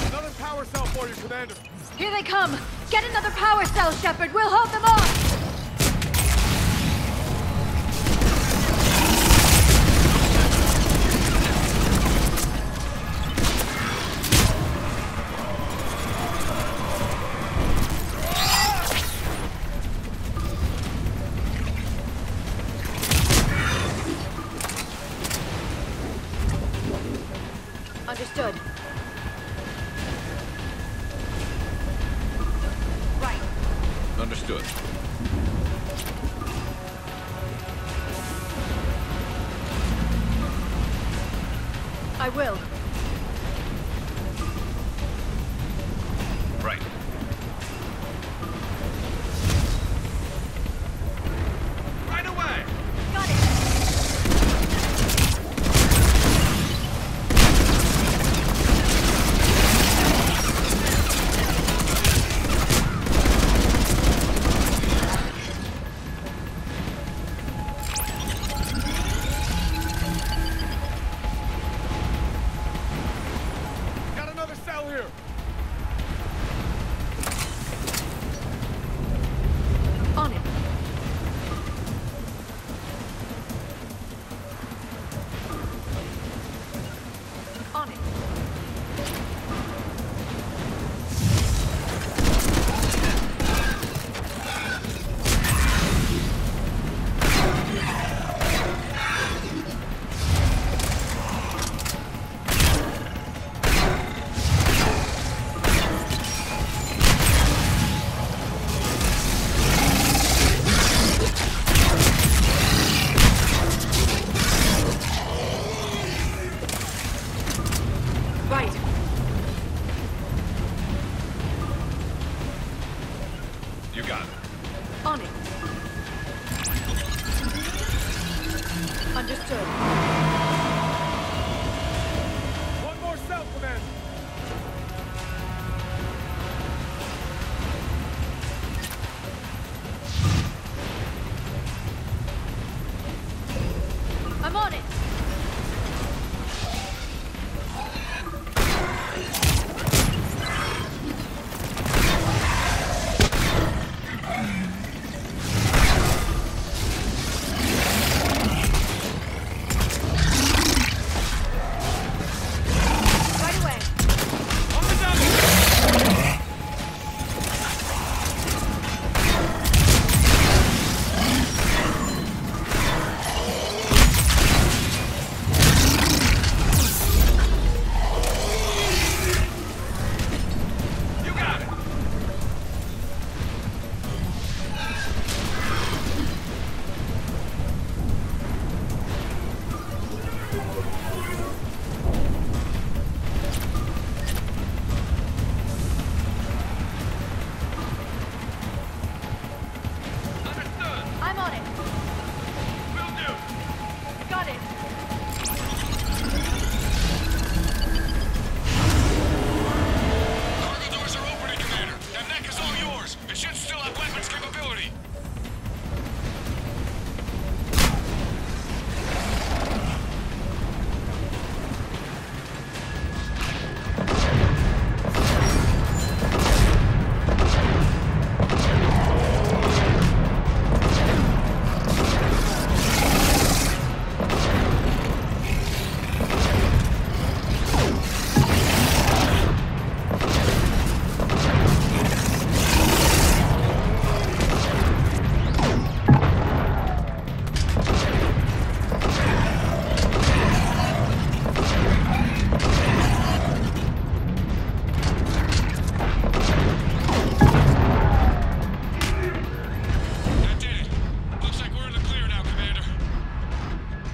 S5: Another power cell for you, Commander.
S7: Here they come! Get another power cell, Shepard! We'll hold them off! Understood. Right.
S12: Understood.
S7: I will.
S12: Right.
S8: Right away!
S7: Got it!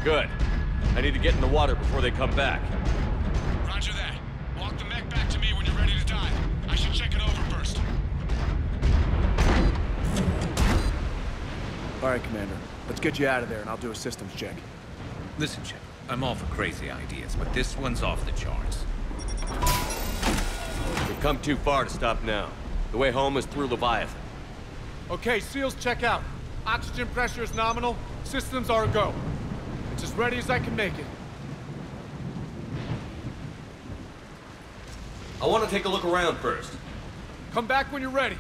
S1: Good. I need to get in the water before they come back.
S8: Roger that. Walk the mech back to me when you're ready to dive. I should check it over first.
S14: All right, Commander. Let's get you out of there, and I'll do a systems check.
S12: Listen, Shep, I'm all for crazy ideas, but this one's off the charts.
S1: We've come too far to stop now. The way home is through Leviathan.
S5: Okay, SEALs check out. Oxygen pressure is nominal. Systems are a go. It's as ready as I can make it.
S1: I want to take a look around first.
S5: Come back when you're ready.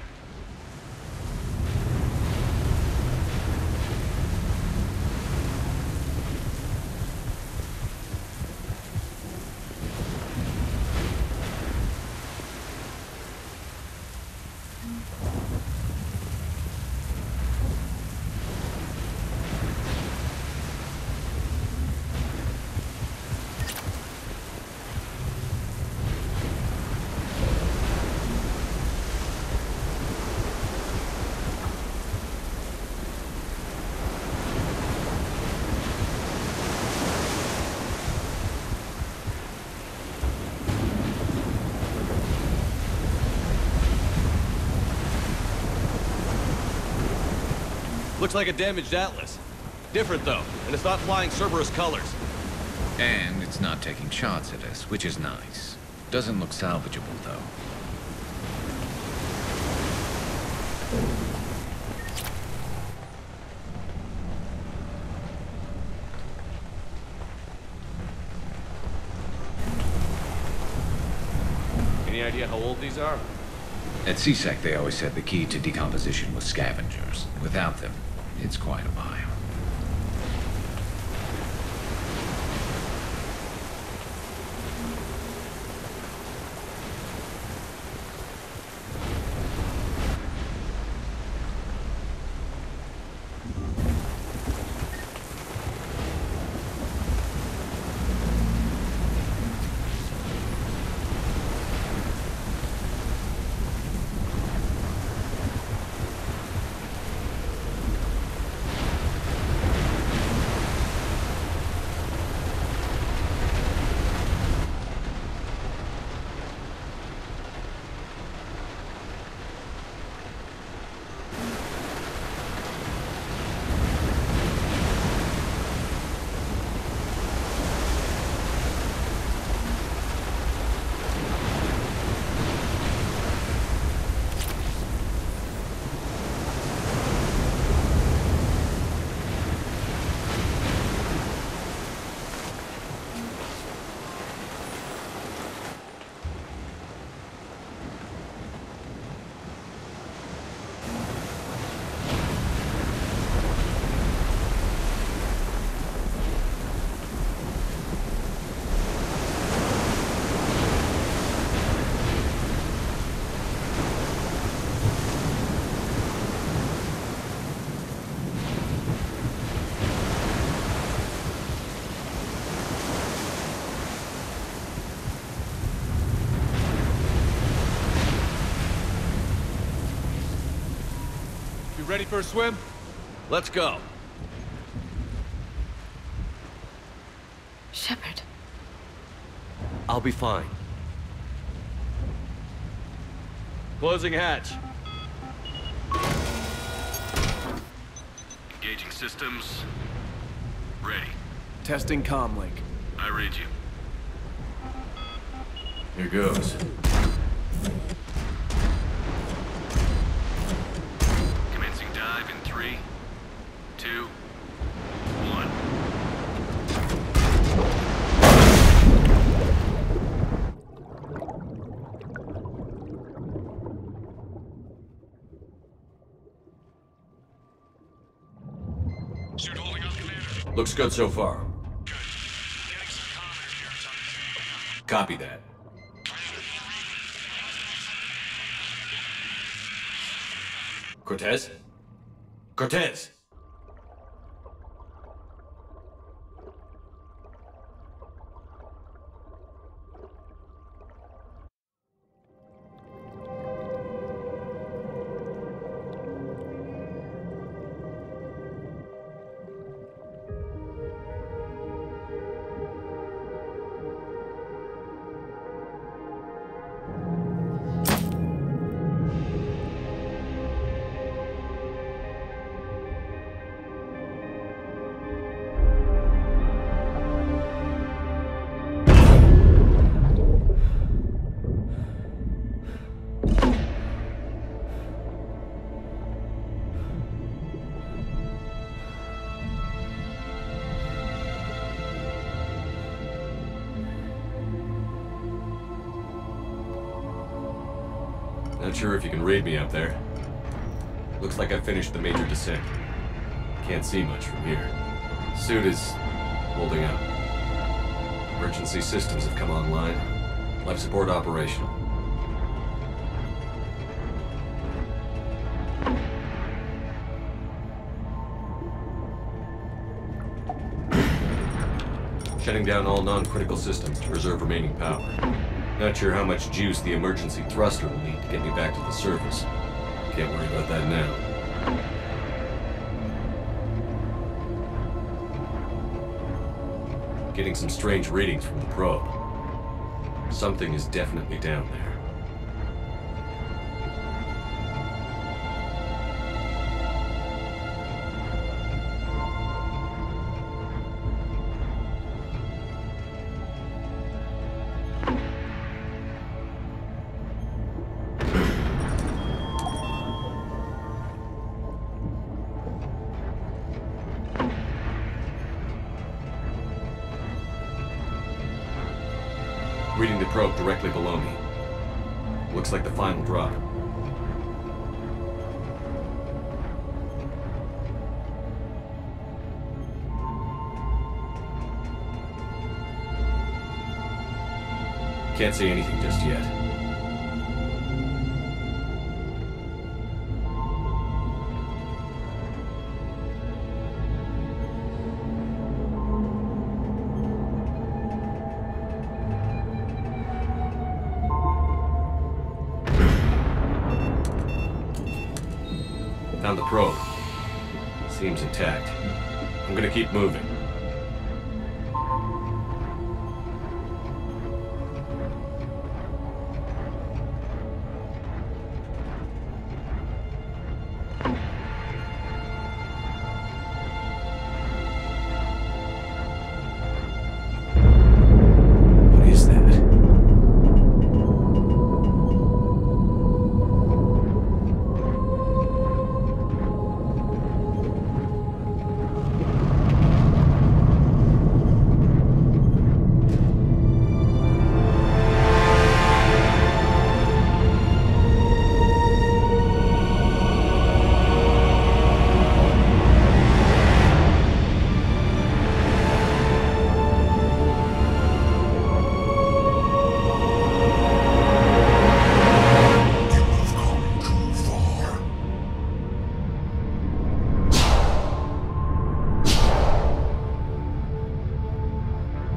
S1: Looks like a damaged Atlas. Different though, and it's not flying Cerberus colors.
S12: And it's not taking shots at us, which is nice. Doesn't look salvageable, though.
S1: Any idea how old these are?
S12: At CSEC, they always said the key to decomposition was scavengers. Without them, it's quite a mile.
S5: You ready for a swim?
S1: Let's go.
S6: Shepard.
S1: I'll be fine. Closing hatch.
S8: Engaging systems. Ready.
S14: Testing comlink.
S8: I read you.
S1: Here goes.
S8: Commencing dive in 3, 2, 1. Suit holding up, Commander.
S1: Looks good so far. Copy that. Cortez? Cortez! Not sure if you can read me up there. Looks like I finished the major descent. Can't see much from here. Suit is holding up. Emergency systems have come online. Life support operational. Shutting down all non-critical systems to preserve remaining power. Not sure how much juice the emergency thruster will need to get me back to the surface. Can't worry about that now. Getting some strange readings from the probe. Something is definitely down there. Reading the probe directly below me. Looks like the final drop. Can't see anything just yet. Found the probe. Seems intact. I'm gonna keep moving. What is that?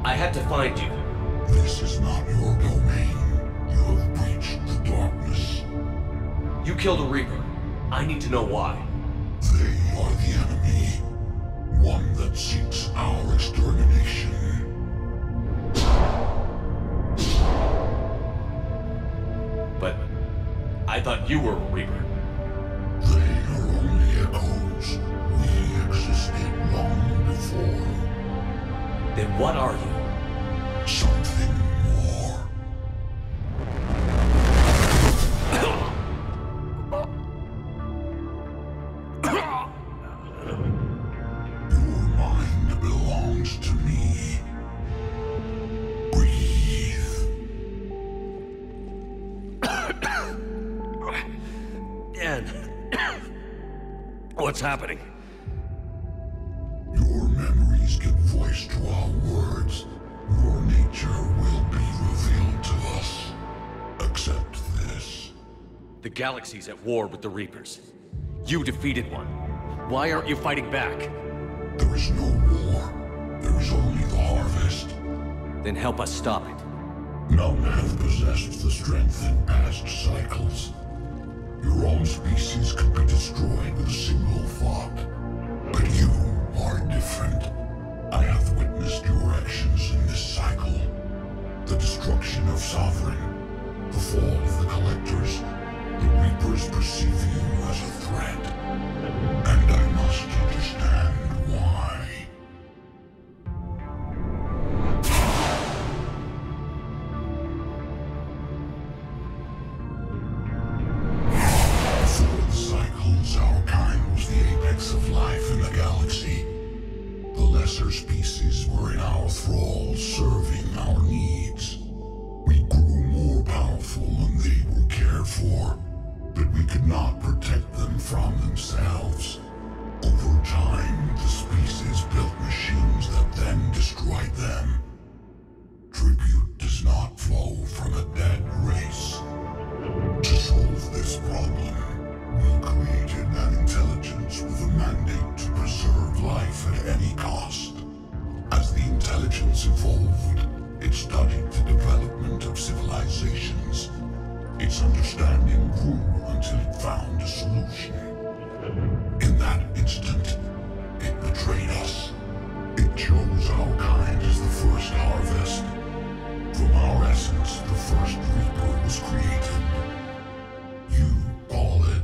S1: I had to find you.
S17: This is not your domain. You have breached the darkness.
S1: You killed a Reaper. I need to know why.
S17: They are the enemy. One that seeks our extermination.
S1: But I thought you were a Reaper.
S17: They are only echoes. We existed long before.
S1: Then what are you?
S17: Something more. Your mind belongs to me. Breathe.
S1: Dan, what's happening?
S17: Your memories give voice to our words. Your nature will be revealed to us. Accept this.
S1: The galaxy's at war with the Reapers. You defeated one. Why aren't you fighting back?
S17: There is no war. There is only the harvest.
S1: Then help us stop it.
S17: None have possessed the strength in past cycles. Your own species could be destroyed with a single thought. But you are different. I have witnessed your actions in this cycle. The destruction of Sovereign, the fall of the Collectors. The Reapers perceive you as a threat. And I must understand why. Before the cycles, our kind was the apex of life in the galaxy. The lesser species were in our thrall, serving our needs. We grew more powerful and they were cared for. cannot protect them from themselves. Over time, the species built machines that then destroyed them. Tribute does not flow from a dead race. To solve this problem, we created an intelligence with a mandate to preserve life at any cost. As the intelligence evolved, it studied the development of civilizations. Its understanding grew until it found a solution. In that instant, it betrayed us. It chose our kind as the first harvest. From our essence, the first Reaper was created. You call it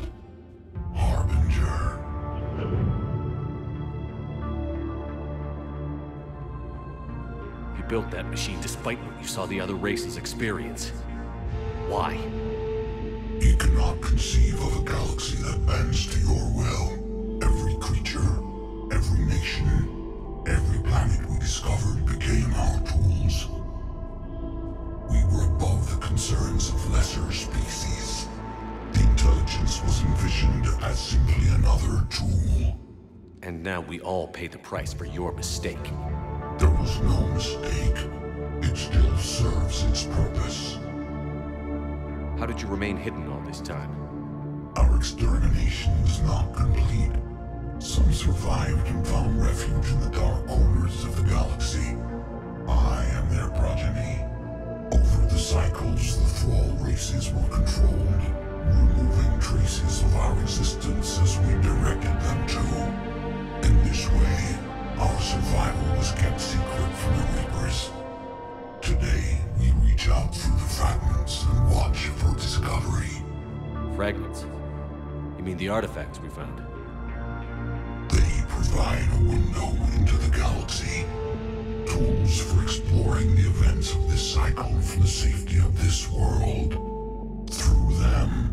S17: Harbinger.
S1: You built that machine despite what you saw the other races experience. Why?
S17: You cannot conceive of a galaxy that bends to your will. Every creature, every nation, every planet we discovered became our tools. We were above the concerns of lesser species. The intelligence was envisioned as simply another tool.
S1: And now we all pay the price for your mistake.
S17: There was no mistake. It still serves its purpose.
S1: How did you remain hidden all this time?
S17: Our extermination is not complete. Some survived and found refuge in the dark corners of the galaxy. I am their progeny. Over the cycles, the Thrall races were controlled, removing traces of our existence as we directed them to. In this way, our survival was kept secret from the Reapers. Today, we reach out through the fragments and watch for discovery.
S1: Fragments? You mean the artifacts we found?
S17: They provide a window into the galaxy. Tools for exploring the events of this cycle from the safety of this world. Through them,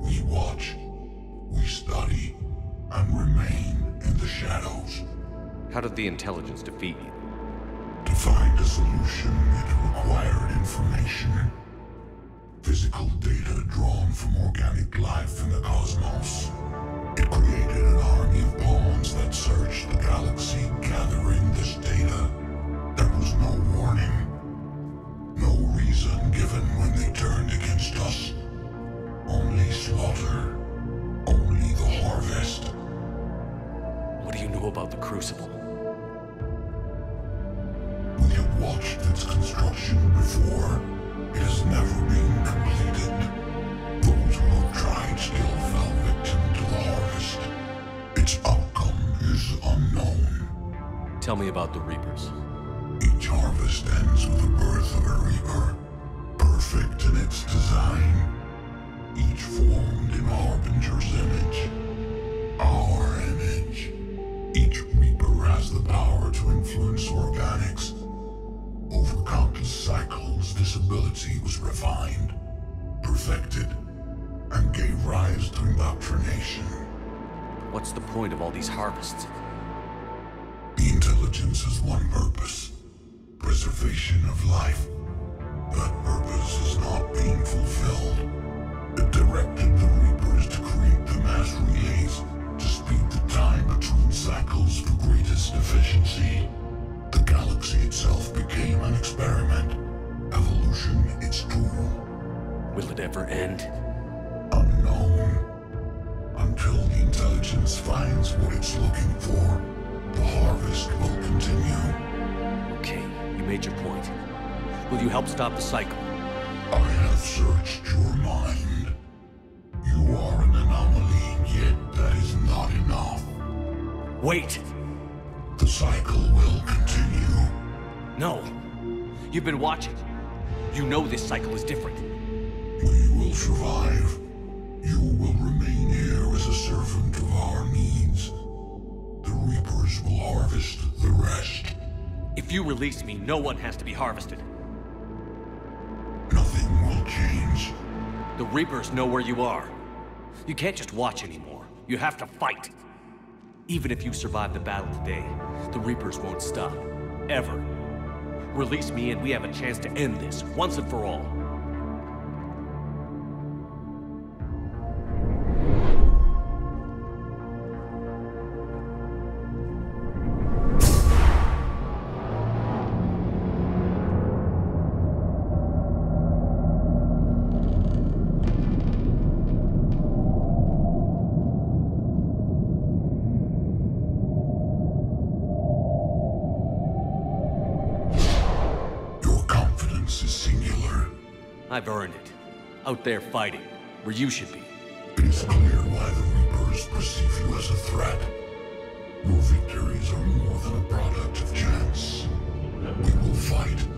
S17: we watch, we study, and remain in the shadows.
S1: How did the intelligence defeat you?
S17: To find a solution, it required information. Physical data drawn from organic life in the cosmos. It created an army of pawns that searched the galaxy, gathering this data. There was no warning. No reason given when they turned against us. Only slaughter. Only the harvest.
S1: What do you know about the Crucible?
S17: We have watched its construction before. It has never been completed. Those who have tried still fell victim to the harvest. Its outcome is unknown.
S1: Tell me about the Reapers.
S17: Each harvest ends with the birth of a Reaper, perfect in its design. Each formed in Harbinger's image. Our image. Each Reaper has the power to influence organics. Over countless cycles, this ability was refined, perfected, and gave rise to indoctrination.
S1: What's the point of all these harvests?
S17: The intelligence has one purpose: preservation of life. That purpose is not being fulfilled. It directed the Reapers to create the mass relays to speed the time between cycles for greatest efficiency. The galaxy itself became an experiment. Evolution its tool.
S1: Will it ever end?
S17: Unknown. Until the intelligence finds what it's looking for, the harvest will continue.
S1: Okay, you made your point. Will you help stop the cycle?
S17: I have searched your mind. You are an anomaly, yet that is not enough.
S1: Wait!
S17: The cycle will continue.
S1: No! You've been watching. You know this cycle is different.
S17: We will survive. You will remain here as a servant of our needs. The Reapers will harvest the rest.
S1: If you release me, no one has to be harvested.
S17: Nothing will change.
S1: The Reapers know where you are. You can't just watch anymore. You have to fight. Even if you survive the battle today, the Reapers won't stop. Ever. Release me and we have a chance to end this, once and for all. I've earned it. Out there fighting, where you should be.
S17: It is clear why the Reapers perceive you as a threat. Your victories are more than a product of chance. We will fight,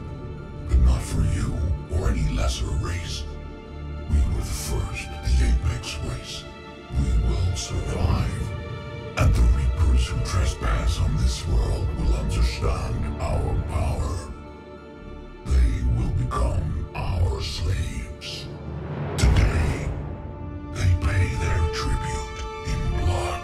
S17: but not for you or any lesser race. We were the first, the Apex race. We will survive. And the Reapers who trespass on this world will understand our power. They will become our slaves. Today, they pay their tribute in blood.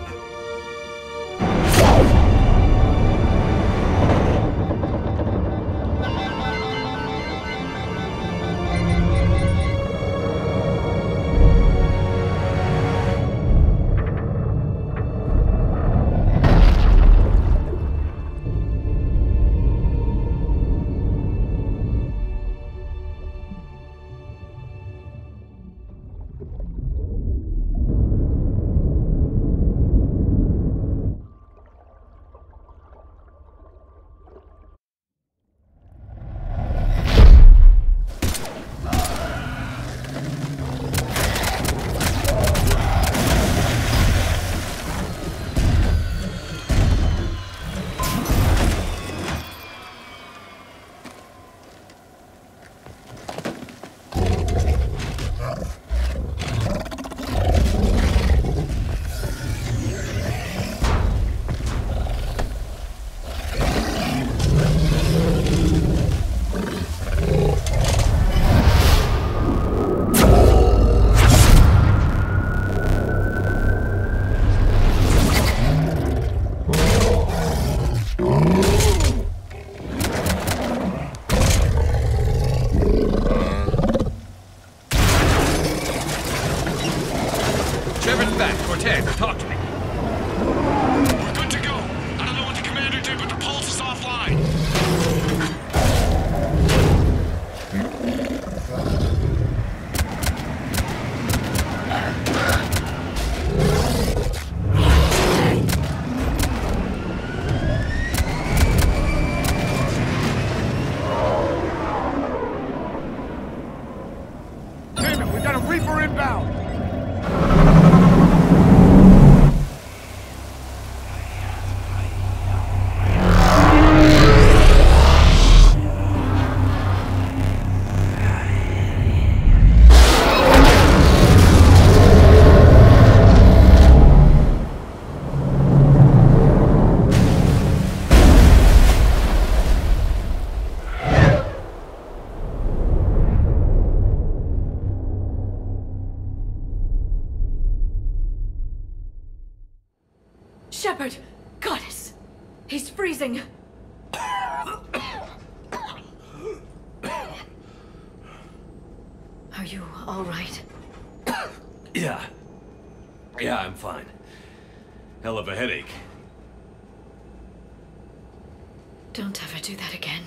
S6: Shepard! Goddess! He's freezing! Are you all right?
S1: Yeah. Yeah, I'm fine. Hell of a headache.
S6: Don't ever do that again.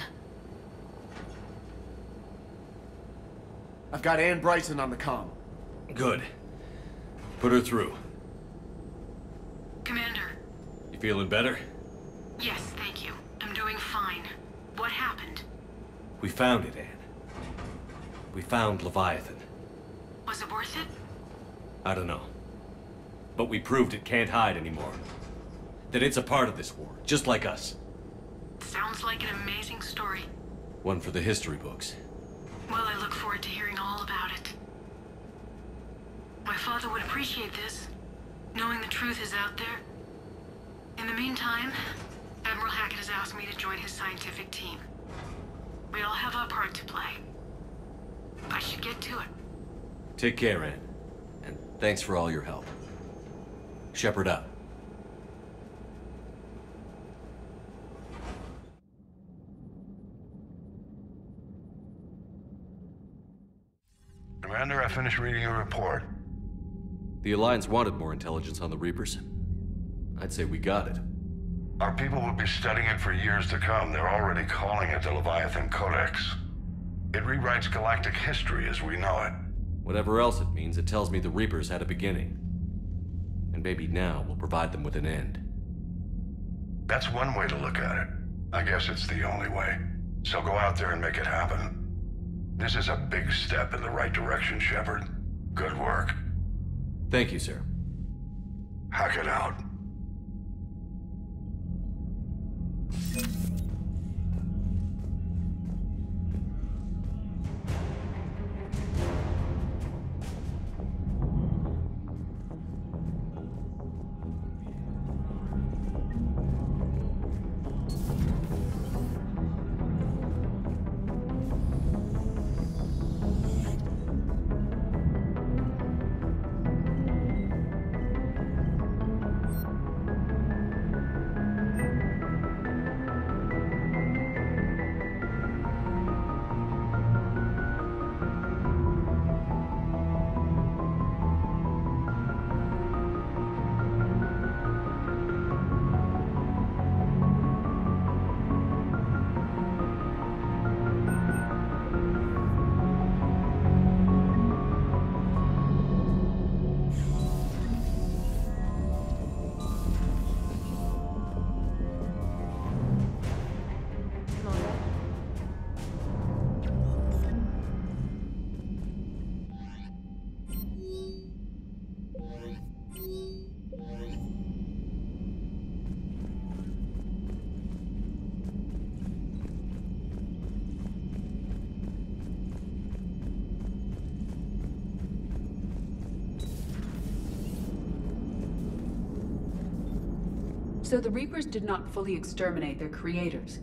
S14: I've got Ann Bryson on the comm.
S1: Good. Put her through.
S3: Commander.
S1: You feeling better?
S3: Yes, thank you. I'm doing fine. What happened?
S1: We found it, Ann. We found Leviathan.
S3: Was it worth it?
S1: I don't know. But we proved it can't hide anymore. That it's a part of this war, just like us.
S3: Sounds like an amazing story.
S1: One for the history books.
S3: Well, I look forward to hearing all about it. My father would appreciate this, knowing the truth is out there. In the meantime, Admiral Hackett has asked me to join his scientific team. We all have our part to play. I should get to it.
S1: Take care, Ann. And thanks for all your help. Shepard up.
S17: Commander, I finished reading your report.
S1: The Alliance wanted more intelligence on the Reapers. I'd say we got it.
S17: Our people will be studying it for years to come. They're already calling it the Leviathan Codex. It rewrites galactic history as we know it.
S1: Whatever else it means, it tells me the Reapers had a beginning. And maybe now we'll provide them with an end.
S17: That's one way to look at it. I guess it's the only way. So go out there and make it happen. This is a big step in the right direction, Shepard. Good work.
S1: Thank you, sir.
S17: Hack it out.
S2: So the Reapers did not fully exterminate their creators.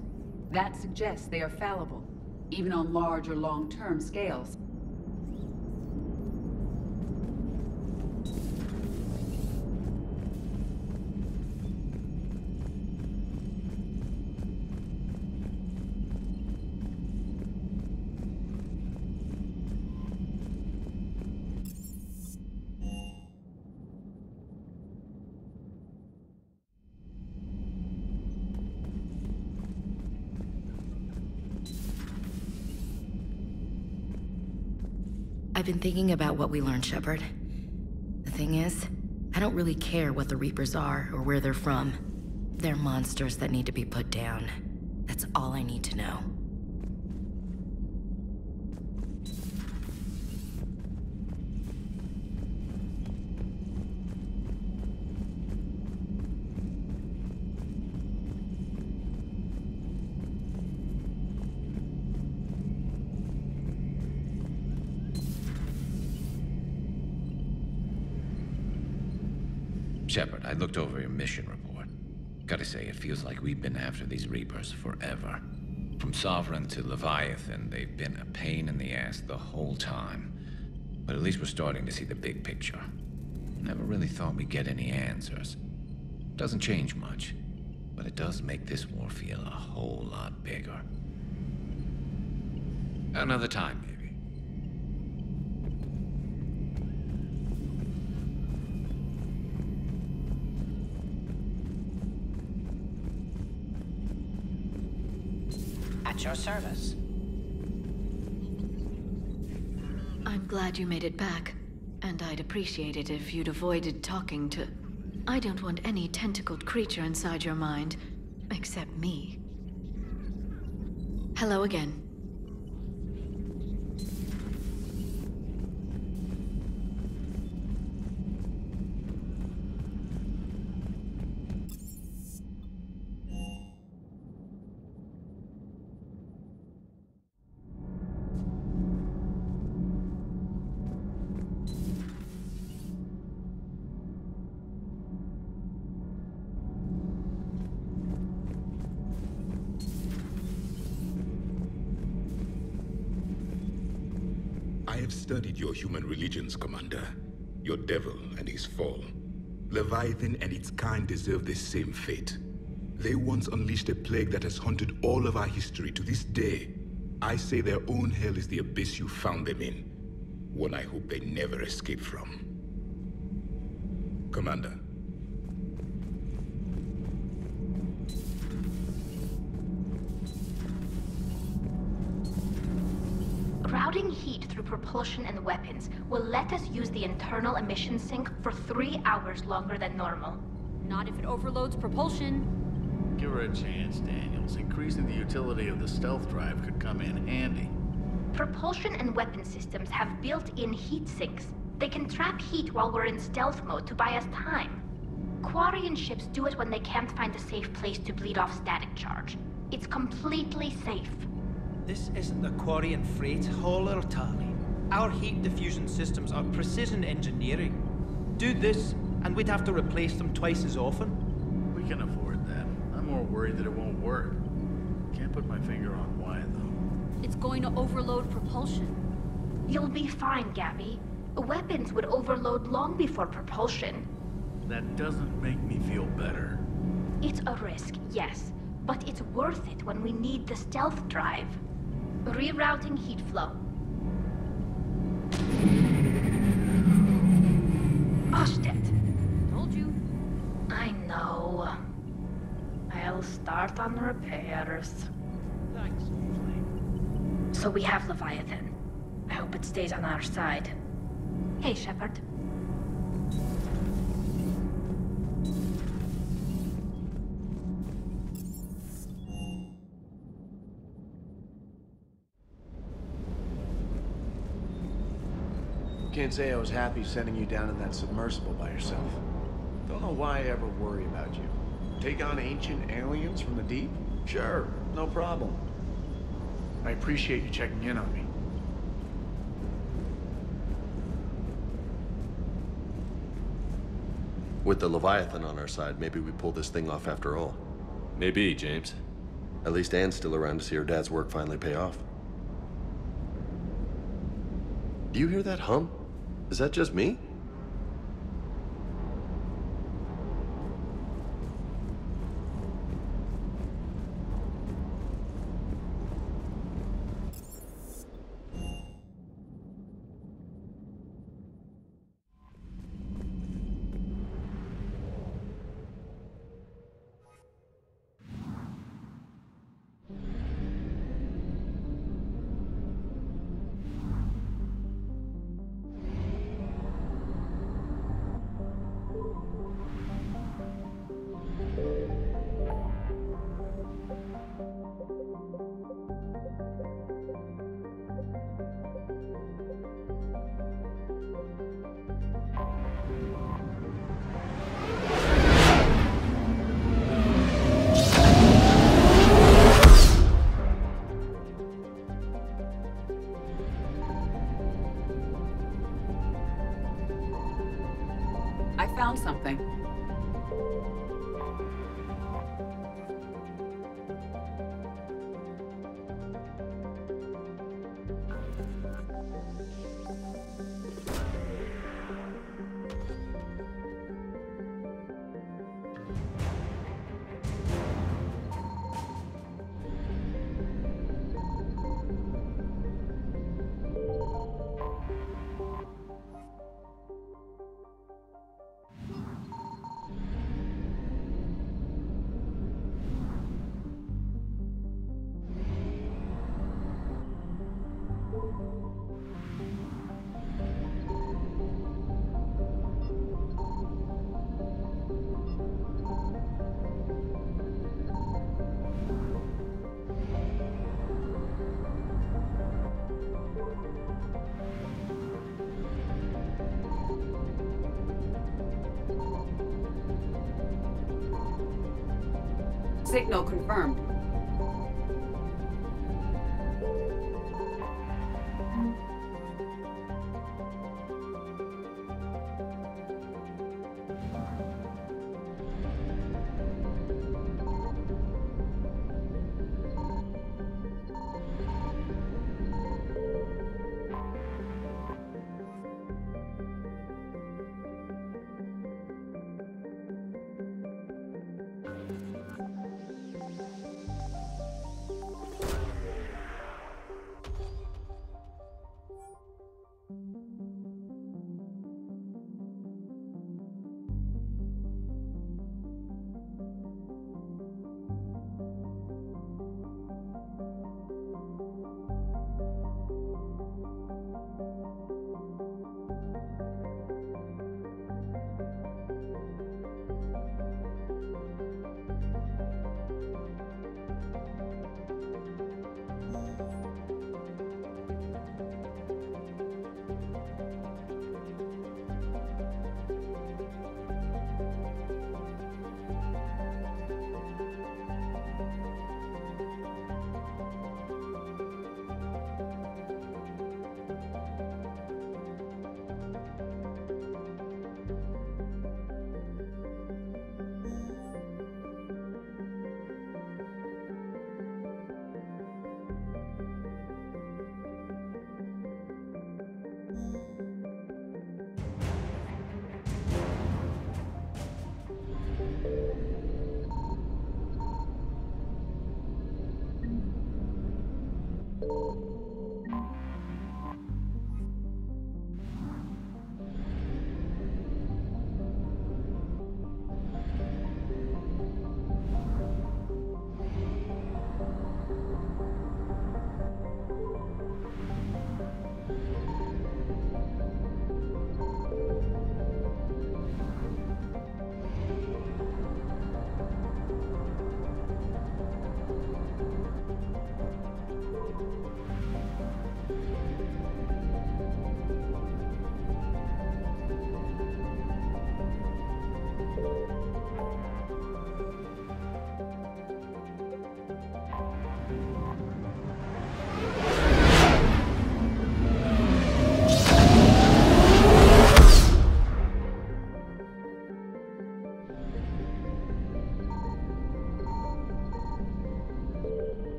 S2: That suggests they are fallible, even on large or long-term scales.
S10: I've been thinking about what we learned, Shepard. The thing is, I don't really care what the Reapers are or where they're from. They're monsters that need to be put down. That's all I need to know.
S12: Shepard, I looked over your mission report. Gotta say, it feels like we've been after these Reapers forever. From Sovereign to Leviathan, they've been a pain in the ass the whole time. But at least we're starting to see the big picture. Never really thought we'd get any answers. Doesn't change much, but it does make this war feel a whole lot bigger. Another time, maybe.
S11: At your service.
S6: I'm glad you made it back, and I'd appreciate it if you'd avoided talking to... I don't want any tentacled creature inside your mind, except me. Hello again.
S15: I have studied your human religions, Commander. Your devil and his fall. Leviathan and its kind deserve the same fate. They once unleashed a plague that has haunted all of our history to this day. I say their own hell is the abyss you found them in. One I hope they never escape from. Commander.
S13: Routing heat through propulsion and weapons will let us use the internal emission sink for 3 hours longer than normal.
S18: Not if it overloads propulsion.
S14: Give her a chance, Daniels. Increasing the utility of the stealth drive could come in handy.
S13: Propulsion and weapon systems have built-in heat sinks. They can trap heat while we're in stealth mode to buy us time. Quarian ships do it when they can't find a safe place to bleed off static charge. It's completely safe.
S19: This isn't the Quarian freight hauler, Tali. Our heat diffusion systems are precision engineering. Do this, and we'd have to replace them twice as often.
S20: We can afford that. I'm more worried that it won't work. Can't put my finger on why, though.
S18: It's going to overload propulsion.
S13: You'll be fine, Gabby. Weapons would overload long before propulsion.
S20: That doesn't make me feel better.
S13: It's a risk, yes, but it's worth it when we need the stealth drive. Rerouting heat flow. Oshtet.
S18: Told you.
S13: I know. I'll start on repairs.
S19: Thanks,
S13: So we have Leviathan. I hope it stays on our side. Hey, Shepard.
S14: Can't say I was happy sending you down in that submersible by yourself. Don't know why I ever worry about you. Take on ancient aliens from the deep? Sure, no problem.
S5: I appreciate you checking in on me.
S16: With the Leviathan on our side, maybe we pull this thing off after all.
S1: Maybe, James.
S16: At least Anne's still around to see her dad's work finally pay off. Do you hear that hum? Is that just me?
S2: I found something. Signal confirmed.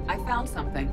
S2: I found something.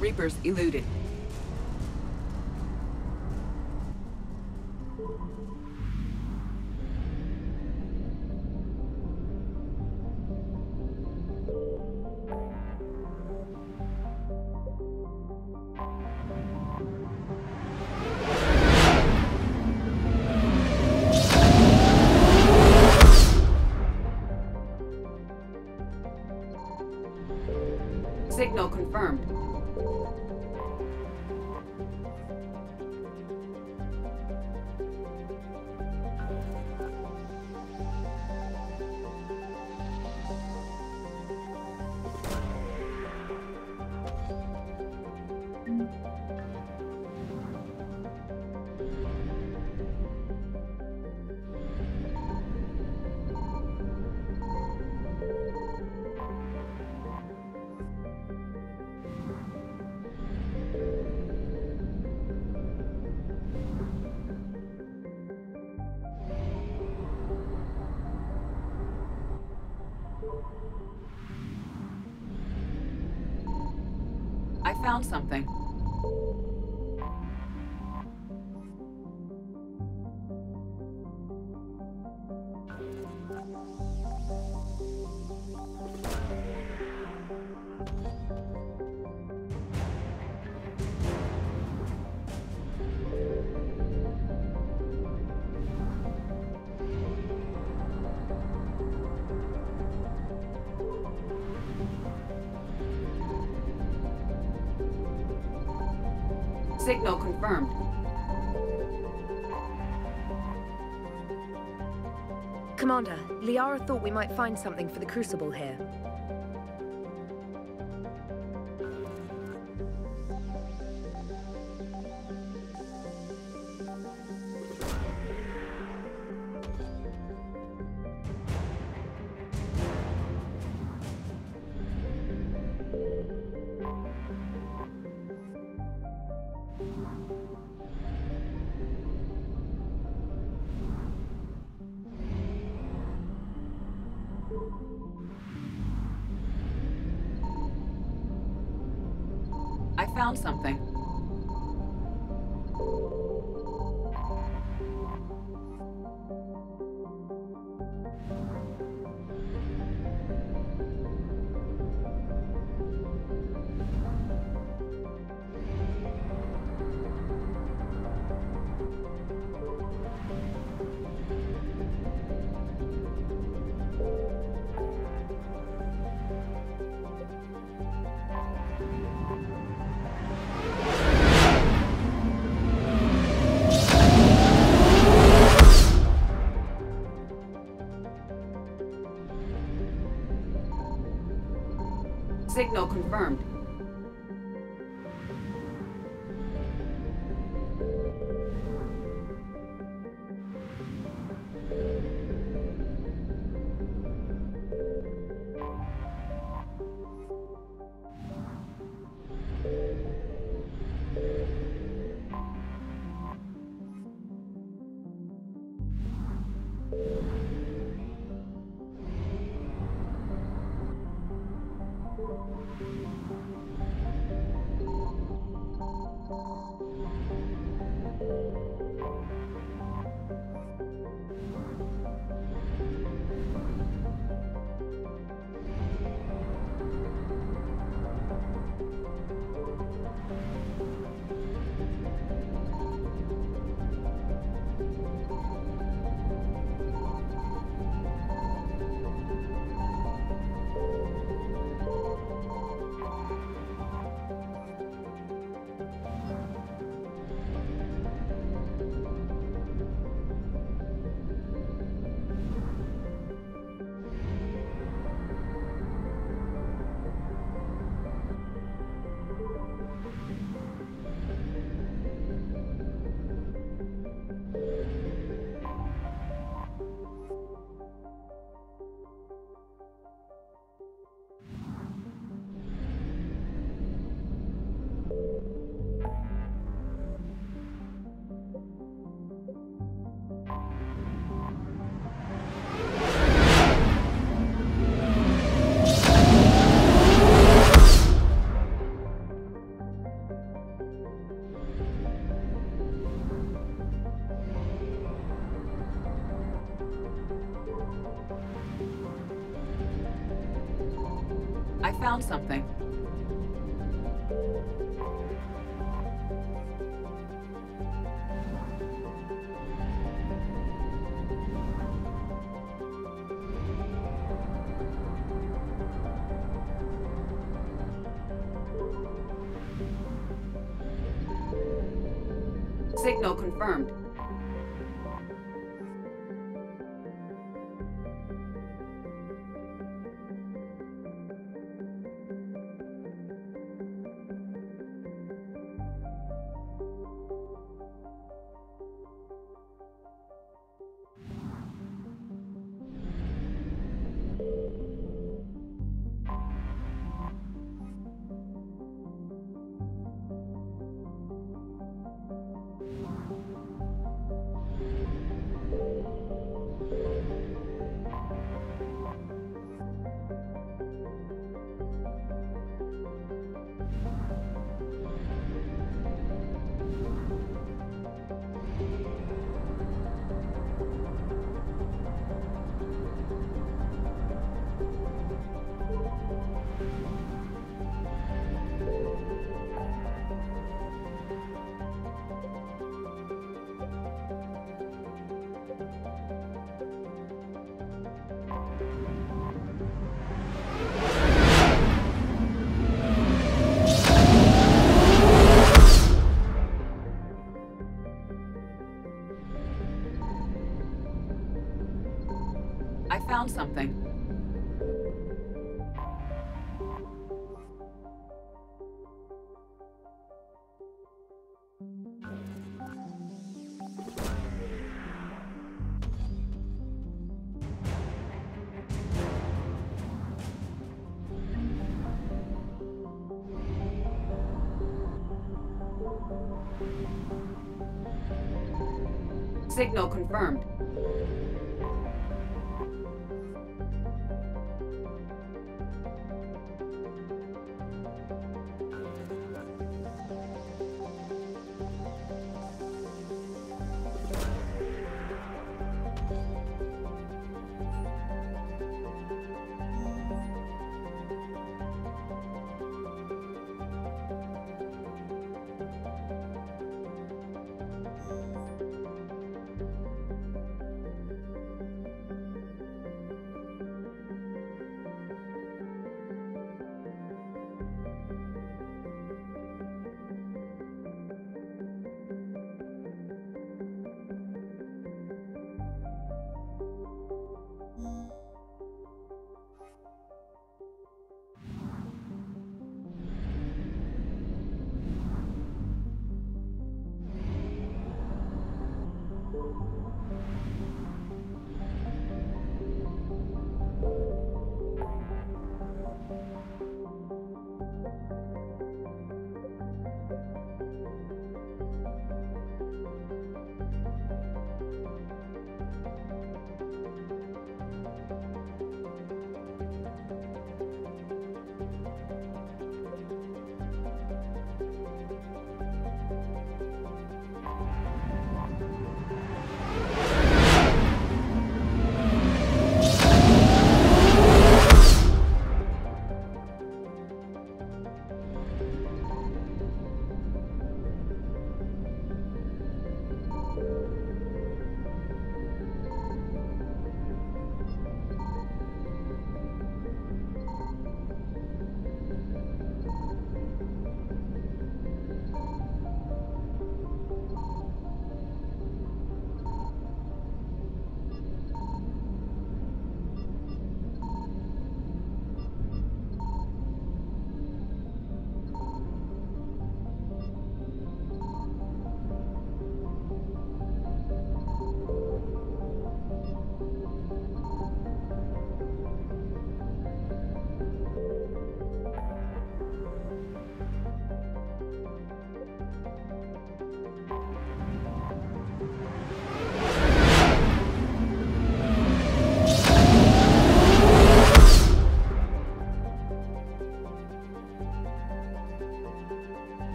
S2: Reapers eluded. Signal confirmed. I found something. Signal confirmed.
S9: Commander, Liara thought we might find something for the Crucible here.
S2: I found something. Signal confirmed. I found something. Signal confirmed. I found something. Signal confirmed.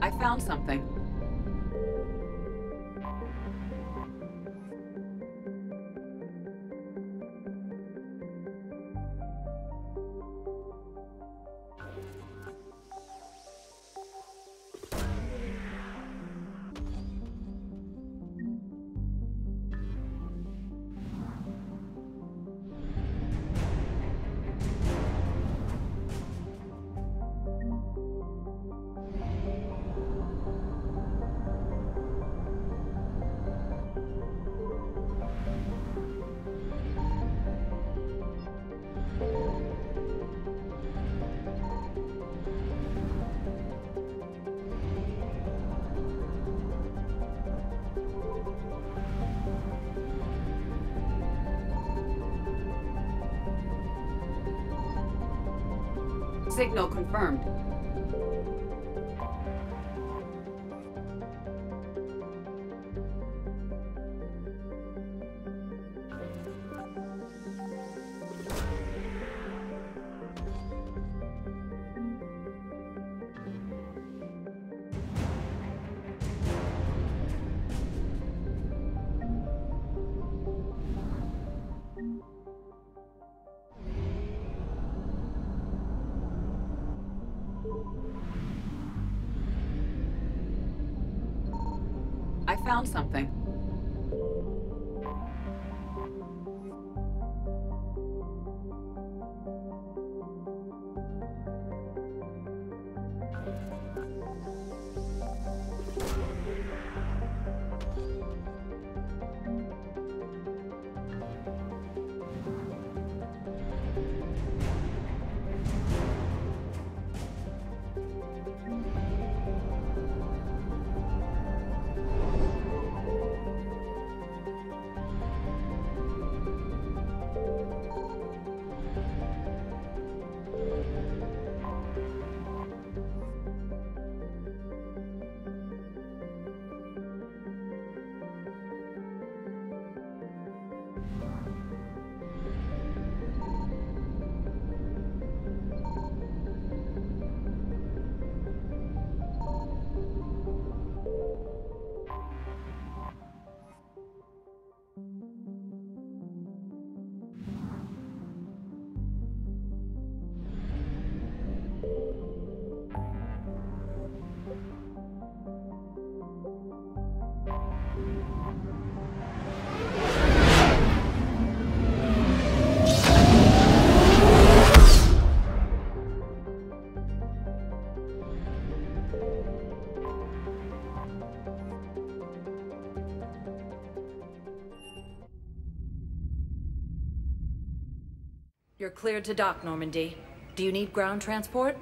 S2: I found something. Signal confirmed. I found something.
S21: You're cleared to dock, Normandy. Do you need ground transport?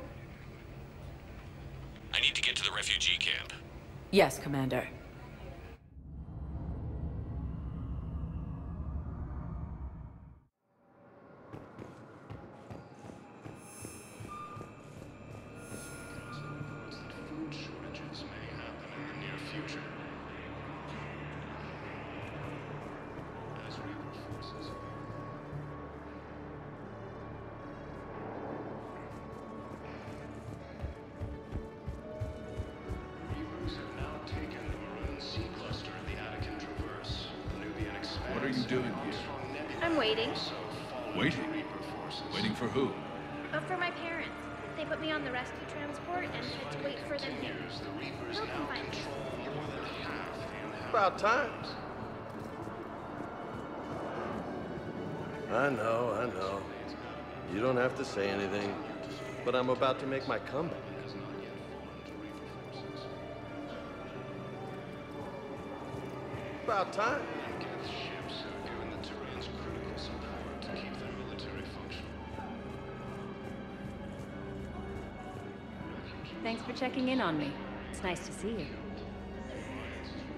S8: I need to get to the refugee camp.
S21: Yes, Commander.
S17: Food shortages may happen in the near future. As Reaper forces. Reapers have now taken the Maroon Sea cluster in the Attican Traverse. The Nubian expanse.
S15: What are you doing here?
S13: I'm waiting.
S15: Waiting? Waiting for who?
S13: For my parents. They put me on the rescue transport and had to wait for them here. They'll come find me.
S16: About time. I know. You don't have to say anything, but I'm about to make my comeback. About time.
S17: Ships have given the Turians critical support to keep their military functional.
S22: Thanks for checking in on me. It's nice to see you.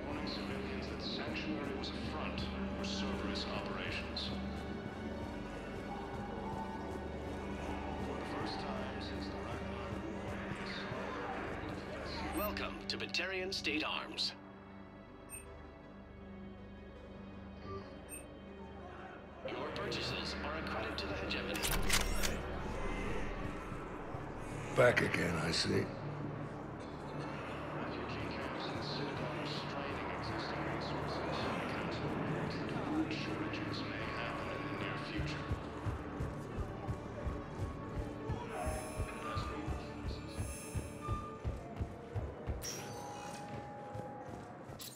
S17: Warning civilians that Sanctuary was a front for Cerberus operations. For the first time since the Ragnarok.
S23: Welcome to Batarian State Arms. Your purchases are a credit to the hegemony.
S17: Back again, I see.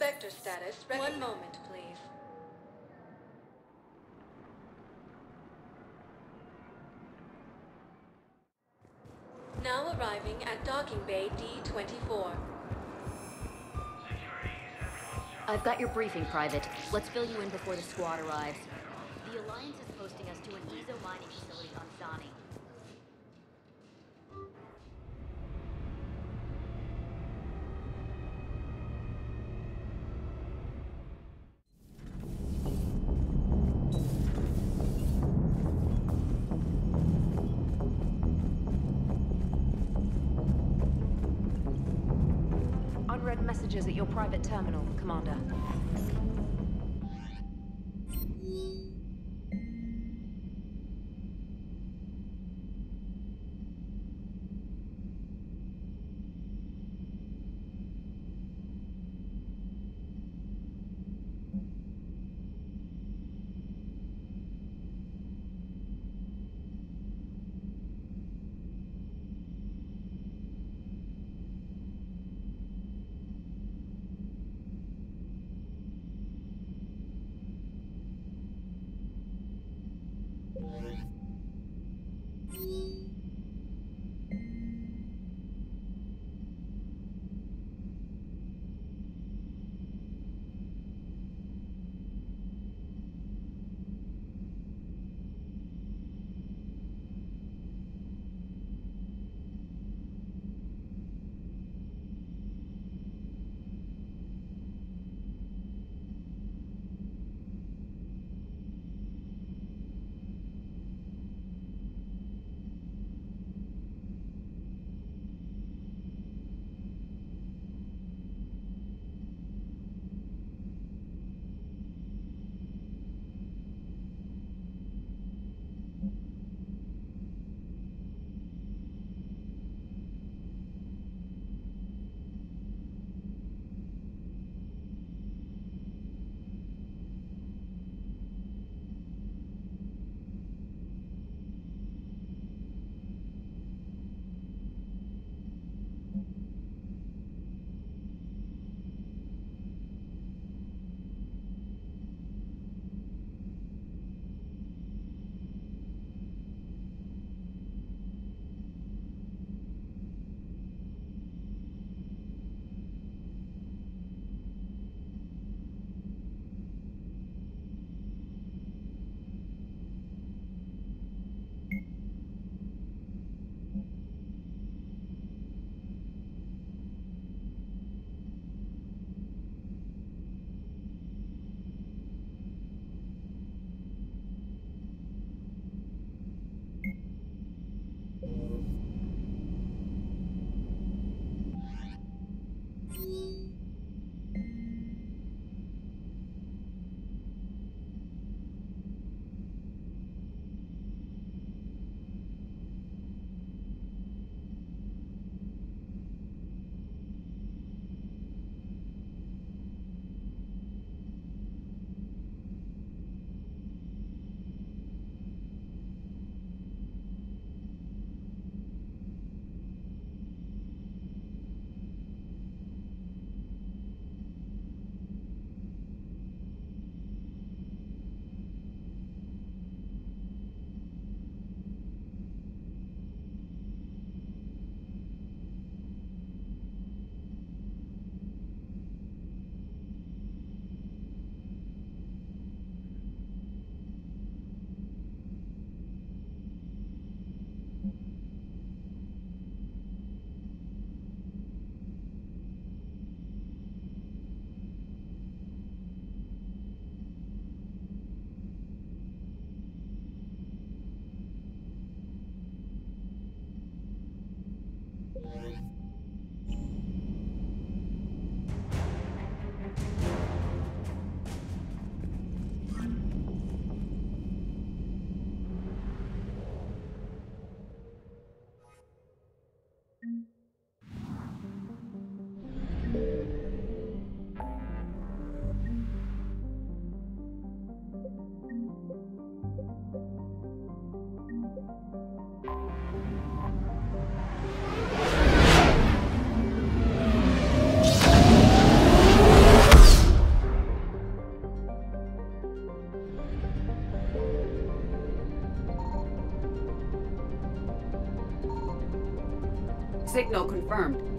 S3: Spectre status. One moment, please. Now arriving at docking bay D-24.
S22: I've got your briefing, Private. Let's fill you in before the squad arrives. The Alliance is posting us to an EZO mining facility on Zani.
S9: Unread messages at your private terminal, Commander.
S2: Signal confirmed.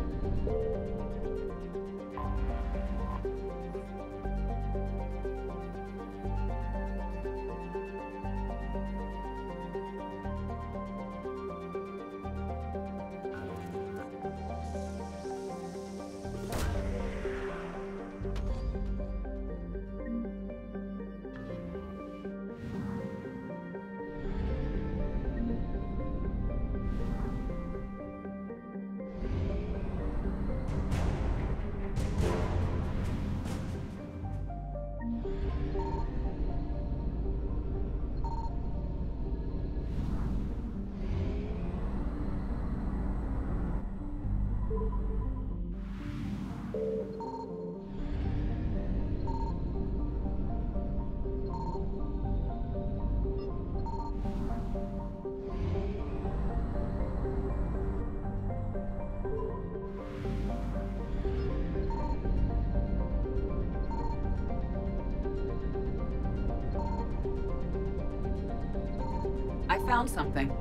S2: I found something.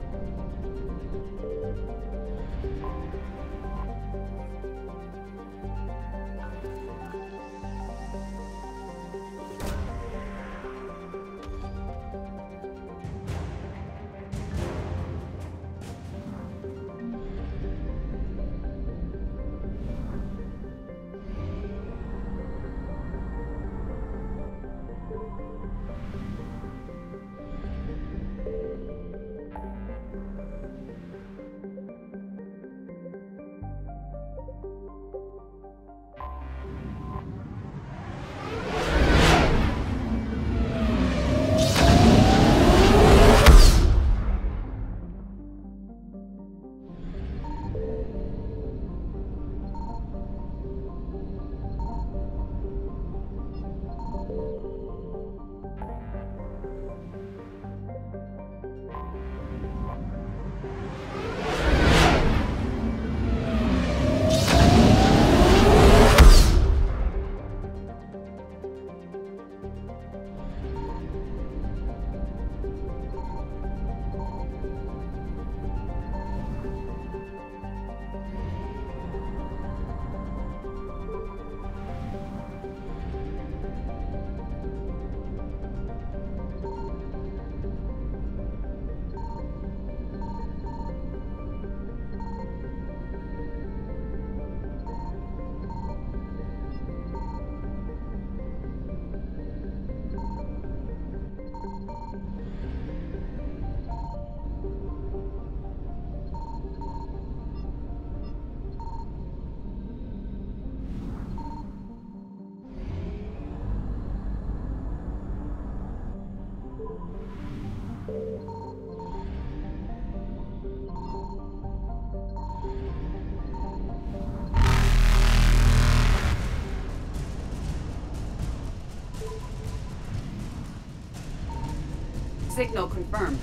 S2: Signal confirmed.